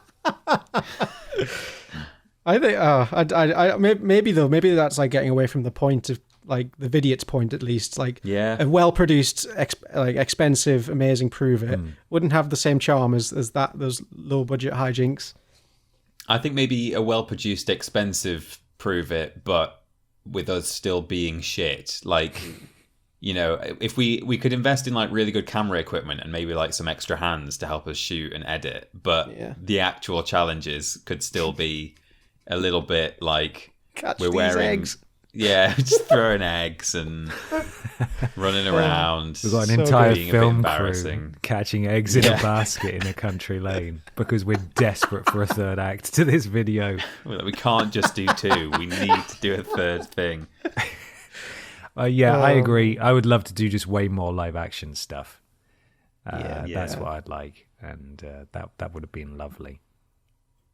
I think, maybe that's like getting away from the point of, like, the Vidiots point, at least. Like, a well-produced, expensive, amazing prove-it wouldn't have the same charm as those low-budget hijinks. I think maybe a well-produced, expensive prove-it, but with us still being shit. Like, if we could invest in, like, really good camera equipment and maybe, like, some extra hands to help us shoot and edit, but the actual challenges could still be a little bit like we're wearing eggs. Yeah, just throwing eggs and running around. We've got an entire film crew catching eggs in a basket in a country lane because we're desperate for a third act to this video. We can't just do two. We need to do a third thing. I agree. I would love to do just way more live action stuff. That's what I'd like, and that would have been lovely.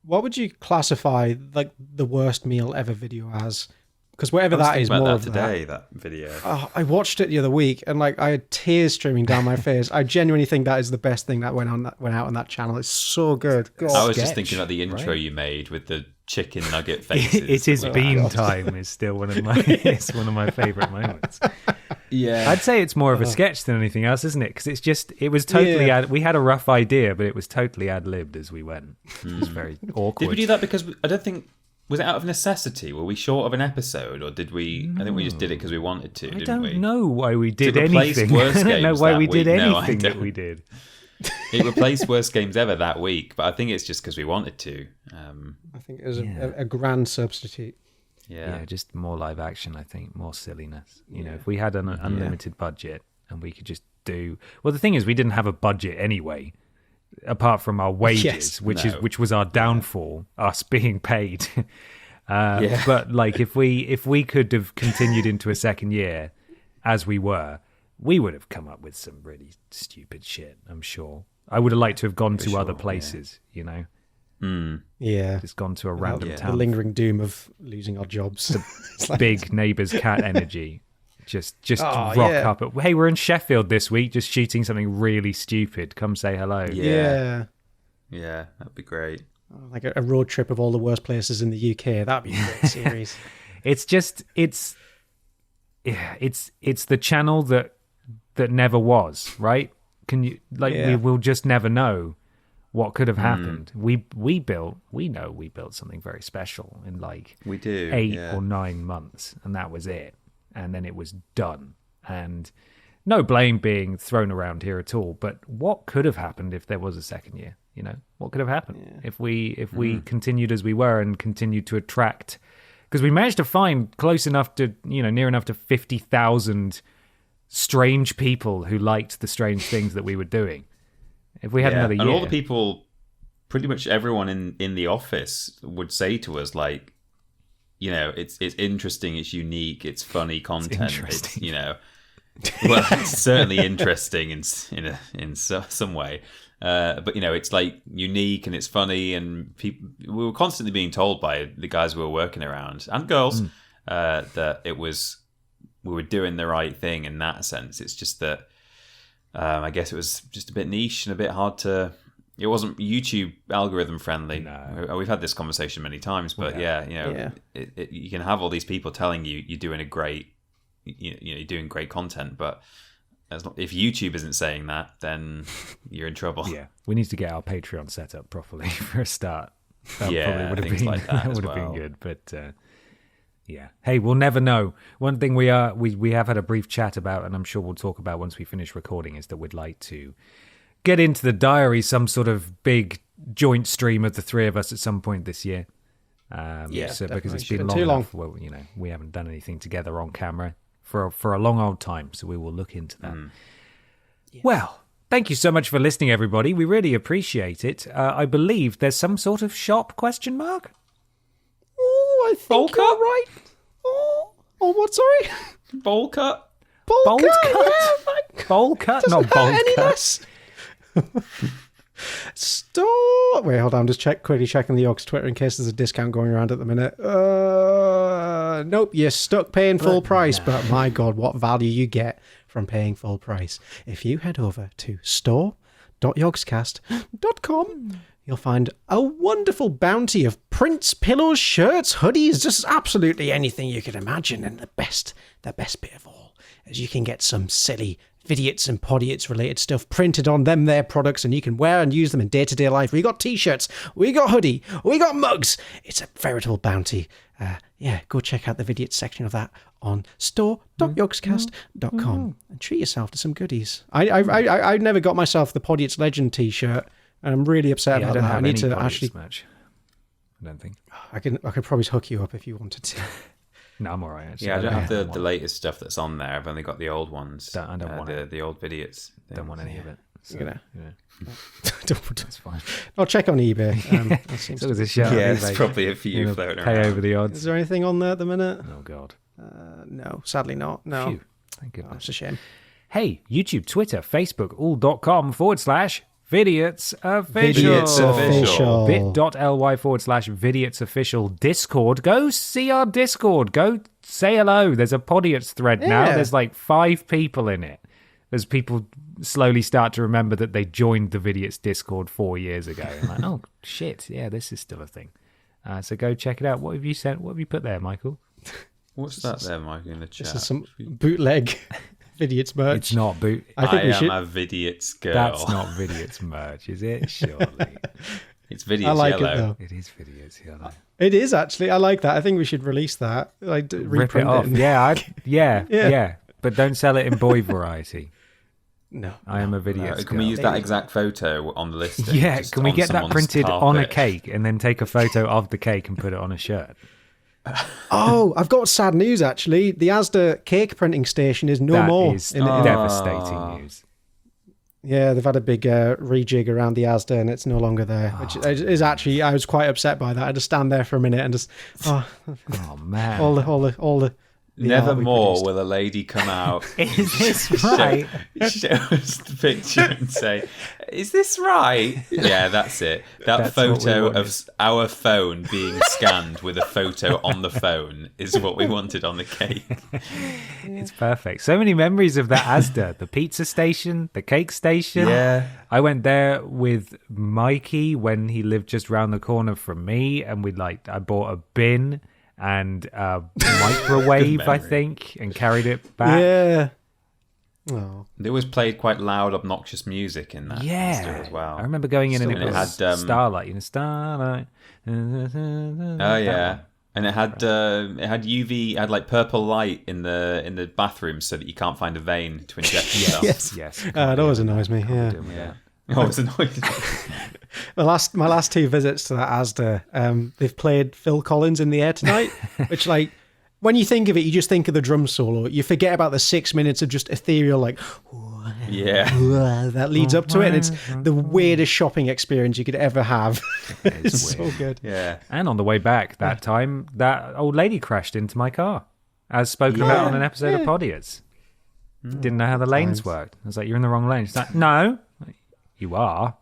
What would you classify, like, the worst meal ever video as? Because whatever that is, more of today, that video. Oh, I watched it the other week, and, like, I had tears streaming down my face. I genuinely think that is the best thing that went out on that channel. It's so good. God. I was just thinking about the intro you made with the chicken nugget faces. It is bean time. Is still one of my favorite moments. Yeah, I'd say it's more of a sketch than anything else, isn't it? Because it was totally we had a rough idea, but it was totally ad-libbed as we went. It was very awkward. Did we do that because I don't think... Was it out of necessity? Were we short of an episode, or did we? No. I think we just did it because we wanted to. I don't know why we did anything. I don't know why we did anything that we did. It replaced Worst Games Ever that week, but I think it's just because we wanted to. I think it was a grand substitute. Yeah, just more live action. I think more silliness. If we had an unlimited budget and we could just do. Well, the thing is, we didn't have a budget anyway. Apart from our wages, which was our downfall, us being paid. But like if we could have continued into a second year as we were, we would have come up with some really stupid shit. I'm sure. I would have liked to have gone to other places. Just gone to a random town. The lingering doom of losing our jobs. Big neighbour's cat energy. Just rock up. Hey, we're in Sheffield this week, just shooting something really stupid. Come say hello. Yeah, that'd be great. Like a road trip of all the worst places in the UK. That'd be a great series. It's the channel that never was, right? Can you we will just never know what could have happened. We know we built something very special in we do 8 or 9 months, and that was it. And then it was done. And no blame being thrown around here at all. But what could have happened if there was a second year? What could have happened if we continued as we were and continued to attract? Because we managed to find close enough to, near enough to 50,000 strange people who liked the strange things that we were doing. If we had another year. And all the people, pretty much everyone in the office would say to us, like, it's interesting, it's unique, it's funny content. It's well, it's certainly interesting in some way. But it's like unique and it's funny, and we were constantly being told by the guys we were working around and girls that we were doing the right thing in that sense. It's just that I guess it was just a bit niche and a bit hard to. It wasn't YouTube algorithm friendly. No. We've had this conversation many times, but you can have all these people telling you you're doing you're doing great content, but if YouTube isn't saying that, then you're in trouble. Yeah, we need to get our Patreon set up properly for a start. That probably would have been like that. That would have been good, but hey, we'll never know. One thing we have had a brief chat about, and I'm sure we'll talk about once we finish recording, is that we'd like to get into the diary some sort of big joint stream of the three of us at some point this year. Because it's been long enough. Well, we haven't done anything together on camera for a long old time, so we will look into that. Yeah. Well, thank you so much for listening, everybody. We really appreciate it. I believe there's some sort of shop ? I think Bowl you're cut? right. Oh, what, sorry? Bowl cut. Bowl cut? cut? Yeah, fine. Bowl cut, Doesn't not bowl hurt any cut. less. Store. Wait, hold on. I'm just quickly checking the York's Twitter in case there's a discount going around at the minute. Nope, you're stuck paying full price. But my God, what value you get from paying full price. If you head over to store.yogscast.com, you'll find a wonderful bounty of prints, pillows, shirts, hoodies, just absolutely anything you can imagine. And the best bit of all is you can get some silly Vidiots and Podiots related stuff printed on their products, and you can wear and use them in day-to-day life. We got t-shirts, we got hoodie, we got mugs. It's a veritable bounty. Go check out the Vidiots section of that on store.yogscast.com and treat yourself to some goodies. I never got myself the Podiots Legend t-shirt, and I'm really upset about that. I need to actually merch. I don't think. I could probably hook you up if you wanted to. No, I'm all right, actually. Yeah, I don't have the want latest stuff that's on there. I've only got the old ones. I don't want it. The old Vidiots. Don't want any of it. So, That's fine. I'll check on eBay. That seems So there's a shout. Yeah, on there's eBay. probably a few Gonna floating pay around. over the Is odds. there anything on there at the minute? Oh God. No, sadly not. No. Phew. Thank goodness. That's a shame. Hey, YouTube, Twitter, Facebook, all.com/Vidiots official. Vidiots official. bit.ly/Vidiots official Discord. Go see our Discord. Go say hello. There's a Podiots thread now. Yeah. There's like 5 people in it. As people slowly start to remember that they joined the Vidiots Discord 4 years ago. I'm like, oh shit, yeah, this is still a thing. So go check it out. What have you sent? What have you put there, Michael? What's that there, Mike, in the chat? This is some bootleg Vidiots merch. It's not boot. I think we am should. a Vidiots girl. That's not Vidiots merch, is it? Surely. It's Vidiots I like yellow. it though. It is Vidiots, yeah. It is actually. I like that. I think we should release that. Like Rip it reprint off. and- Yeah, yeah, Yeah. yeah. But don't sell it in boy variety. No. I am a Vidiots Can we girl. use that exact photo on the listing? Yeah, Just can we on get that someone's printed on a carpet? cake and then take a photo of the cake and put it on a shirt? Oh, I've got sad news actually. The Asda cake printing station is no more. That is in- devastating news. Yeah, they've had a big rejig around the Asda and it's no longer there, which is actually, I was quite upset by that. I just stand there for a minute and just, Oh man, all the art Never we more produced. will a lady come out, is this right? show us the picture and say, "Is this right?" Yeah, that's it. That That's what we photo wanted. of our phone being scanned with a photo on the phone is what we wanted on the cake. It's perfect. So many memories of that Asda, the pizza station, the cake station. Yeah. I went there with Mikey when he lived just round the corner from me, and I bought a bin and a microwave, I think, and carried it back. Yeah. Oh. They always played quite loud, obnoxious music in that Yeah, as well. I remember going in and And it it was had, Starlight, Starlight. Oh yeah, and it had UV, it had like purple light in the bathroom so that you can't find a vein to inject yourself. Yes. It always annoys me. Yeah. Yeah. Oh, it's annoying. My last 2 visits to that Asda, they've played Phil Collins in the Air Tonight, which like when you think of it, you just think of the drum solo. You forget about the 6 minutes of just ethereal like Yeah. that leads up to it, and it's the weirdest shopping experience you could ever have. It's weird. so good. Yeah. And on the way back that time, that old lady crashed into my car, as spoken about on an episode of Podiots. Didn't know how the lanes worked. I was like, "You're in the wrong lane." She's like, "No, you are."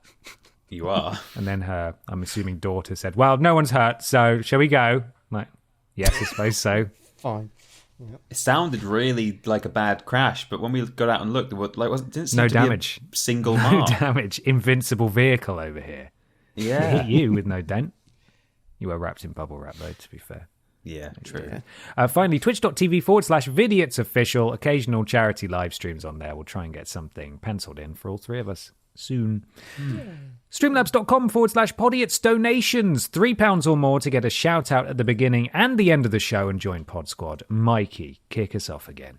You are. And then her, I'm assuming, daughter said, "Well, no one's hurt, so shall we go?" I'm like, yes, I suppose so. Fine. It sounded really like a bad crash, but when we got out and looked, there didn't seem No to be a damage. single No mark. damage. Invincible vehicle over here. Yeah. Hit you with no dent. You were wrapped in bubble wrap, though, to be fair. Yeah, true. Finally, twitch.tv/Vidiots official. Occasional charity live streams on there. We'll try and get something penciled in for all 3 of us soon. Streamlabs.com/Podiots donations. £3 or more to get a shout out at the beginning and the end of the show and join Pod Squad. Mikey, kick us off again.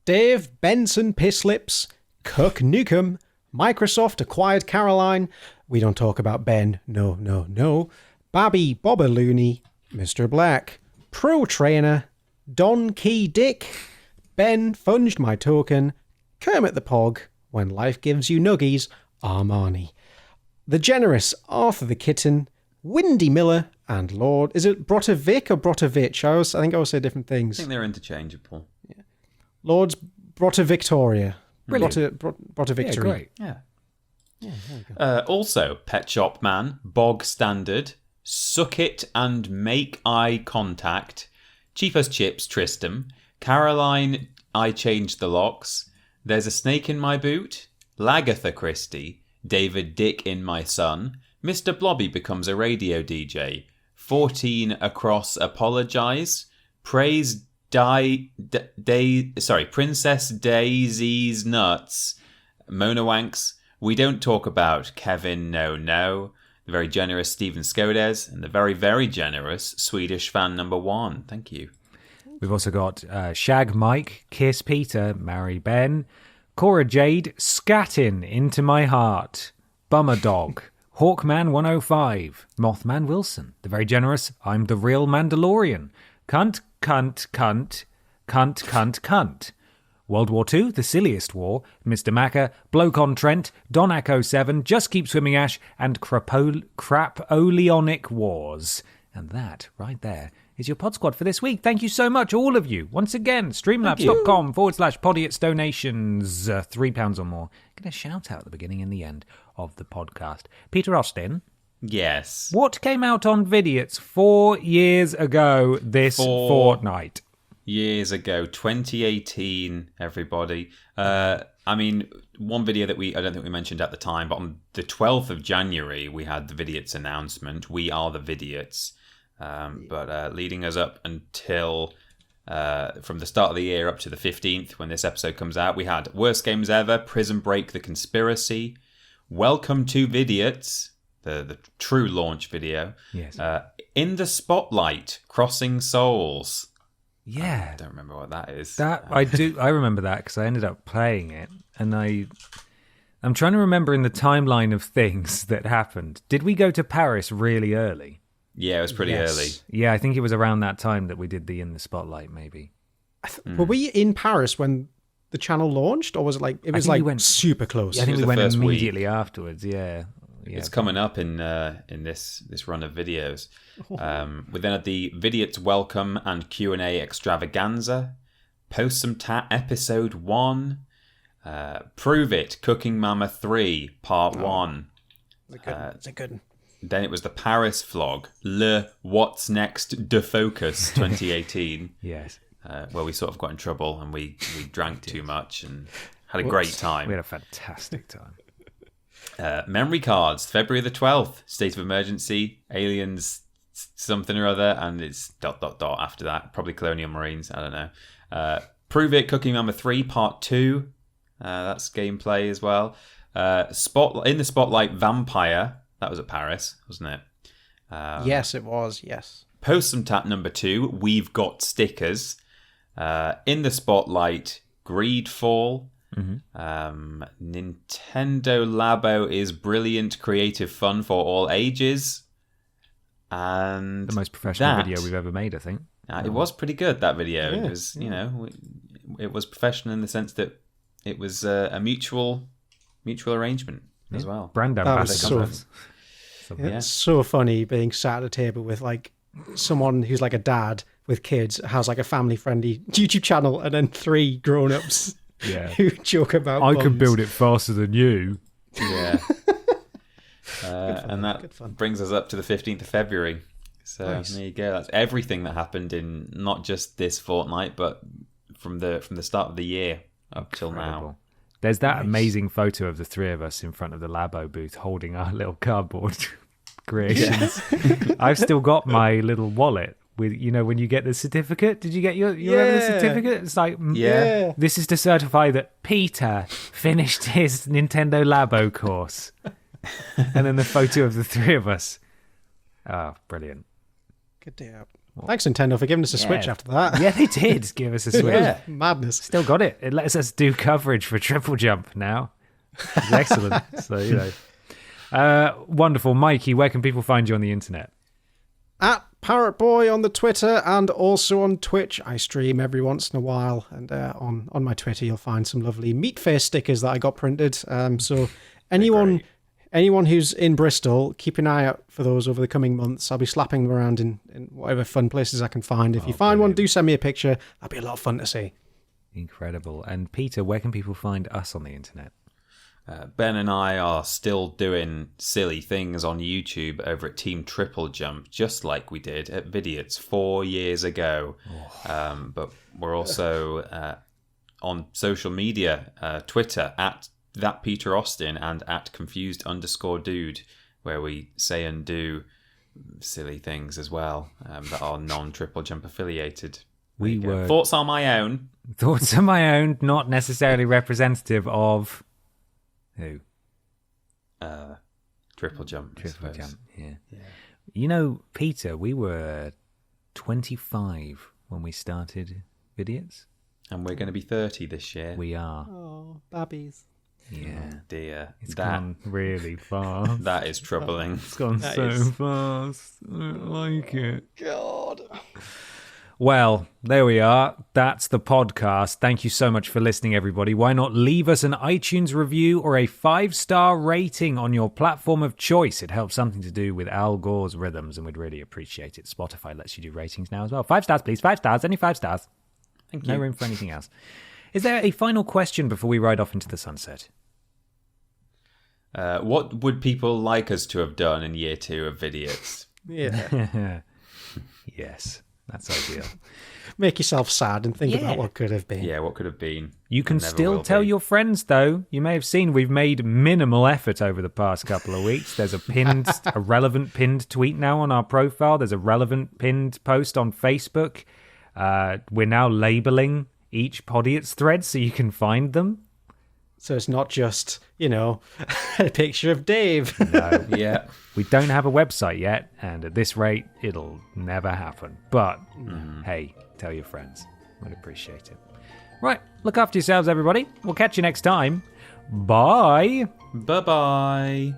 Dave Benson Pisslips, Cook Nukem, Microsoft acquired Caroline. We don't talk about Ben. No. Babby Bobalooney, Mr. Black, Pro Trainer, Don Key Dick, Ben funged my token, Kermit the Pog, When Life Gives You Nuggies, Armani, The Generous Arthur the Kitten, Windy Miller, And Lord, is it Brotovic or Brotovich? I think I always say different I things. think they're interchangeable. Lord's Brotovictoria. Brilliant. Brotovictory. Yeah, great. Yeah. Yeah, there we go. Also, Pet Shop Man, Bog Standard, Suck It and Make Eye Contact, Chief as Chips, Tristram, Caroline, I Changed the Locks, There's a Snake in My Boot, Lagatha Christie, David Dick in My Son, Mr. Blobby Becomes a Radio DJ, 14 Across Apologise, Praise Princess Daisy's Nuts, Mona Wanks, We Don't Talk About Kevin No, the very generous Stephen Skodes, and the very, very generous Swedish fan number 1. Thank you. We've also got Shag Mike, Kiss Peter, Marry Ben, Cora Jade, Scattin Into My Heart, Bummer Dog, Hawkman 105, Mothman Wilson, the very generous I'm the Real Mandalorian, Cunt, World War II, The Silliest War, Mr. Macca, Bloke on Trent, Don Echo 7, Just Keep Swimming Ash, and Crapoleonic Wars. And that, right there, is your Pod Squad for this week. Thank you so much, all of you. Once again, streamlabs.com/Podiots donations, £3 or more. Get a shout out at the beginning and the end of the podcast. Peter Austin. Yes. What came out on Vidiots 4 years ago this fortnight? Years ago, 2018, everybody. I mean, one video that I don't think we mentioned at the time, but on the 12th of January, we had the Vidiots announcement. We are the Vidiots. But leading us up until from the start of the year up to the 15th, when this episode comes out, we had Worst Games Ever, Prison Break, The Conspiracy, Welcome to Vidiots, the true launch video. Yes. In the Spotlight, Crossing Souls. Yeah. I don't remember what that is. I remember that because I ended up playing it, and I'm trying to remember in the timeline of things that happened. Did we go to Paris really early? Yeah, it was pretty early. Yeah, I think it was around that time that we did the In the Spotlight, maybe. Were we in Paris when the channel launched, or was it we went super close? I think we went first immediately afterwards. Yeah. It's coming up in this run of videos. We then had the Vidiots Welcome and Q&A Extravaganza, Post Some Tat Episode 1, Prove It Cooking Mama 3 Part 1. It's a good one. Then it was the Paris vlog, Le What's Next De Focus 2018. Yes. Where we sort of got in trouble and we drank too much and had a great time. We had a fantastic time. Memory cards, February the 12th, State of Emergency, Aliens, something or other, and it's ... after that. Probably Colonial Marines, I don't know. Prove It, Cooking Mama 3, Part 2. That's gameplay as well. In the Spotlight, Vampire. That was at Paris, wasn't it? Yes, it was, yes. Post Some Tat number 2, We've Got Stickers. In the Spotlight, Greedfall. Mm-hmm. Nintendo Labo is brilliant, creative fun for all ages. And the most professional video we've ever made, I think. It was pretty good, that video. Yeah, it was, it was professional in the sense that it was a mutual arrangement as well. Brand ambassador. It's so funny being sat at a table with someone who's like a dad with kids, has a family friendly YouTube channel, and then 3 grown-ups who joke about I could build it faster than you. Yeah. And that brings us up to the 15th of February. So There you go. That's everything that happened in not just this fortnight, but from the start of the year up till now. There's that amazing photo of the 3 of us in front of the Labo booth holding our little cardboard creations. Yeah. I've still got my little wallet with, when you get the certificate. Did you get your regular certificate? It's this is to certify that Peter finished his Nintendo Labo course. And then the photo of the 3 of us. Oh, brilliant. Good deal. Thanks, Nintendo, for giving us a Switch after that. Yeah, they did give us a Switch. Madness. Still got it. It lets us do coverage for Triple Jump now. It's excellent. So, wonderful. Mikey, where can people find you on the internet? At Parrot Boy on the Twitter and also on Twitch. I stream every once in a while, and on my Twitter you'll find some lovely meat face stickers that I got printed. So anyone anyone who's in Bristol, keep an eye out for those over the coming months. I'll be slapping them around in whatever fun places I can find. If you find one, do send me a picture. That'd be a lot of fun to see. Incredible. And Peter, where can people find us on the internet? Ben and I are still doing silly things on YouTube over at Team Triple Jump, just like we did at Vidiots 4 years ago. But we're also on social media, Twitter at @ThatPeterAustin and @confused_dude, where we say and do silly things as well that are non-Triple Jump affiliated. Thoughts on my own. Thoughts on my own, not necessarily representative of... Who? Triple Jump. Triple Jump, yeah. You know, Peter, we were 25 when we started Vidiots. And we're going to be 30 this year. We are. Oh, babbies. Yeah. Oh dear. It's gone really fast. That is troubling. It's gone fast. I don't like it. God. Well, there we are. That's the podcast. Thank you so much for listening, everybody. Why not leave us an iTunes review or a 5-star rating on your platform of choice? It helps something to do with Al Gore's rhythms, and we'd really appreciate it. Spotify lets you do ratings now as well. 5 stars, please. 5 stars. Only 5 stars. Thank you. No room for anything else. Is there a final question before we ride off into the sunset? What would people like us to have done in year 2 of Vidiots? Yeah. Yes. That's ideal. Make yourself sad and think about what could have been. Yeah, what could have been. You can still tell your friends, though. You may have seen we've made minimal effort over the past couple of weeks. There's a relevant pinned tweet now on our profile. There's a relevant pinned post on Facebook. We're now labeling each Podiots thread so you can find them. So it's not just, a picture of Dave. No. Yeah. We don't have a website yet, and at this rate, it'll never happen. But, hey, tell your friends. We'd appreciate it. Right, look after yourselves, everybody. We'll catch you next time. Bye. Bye-bye.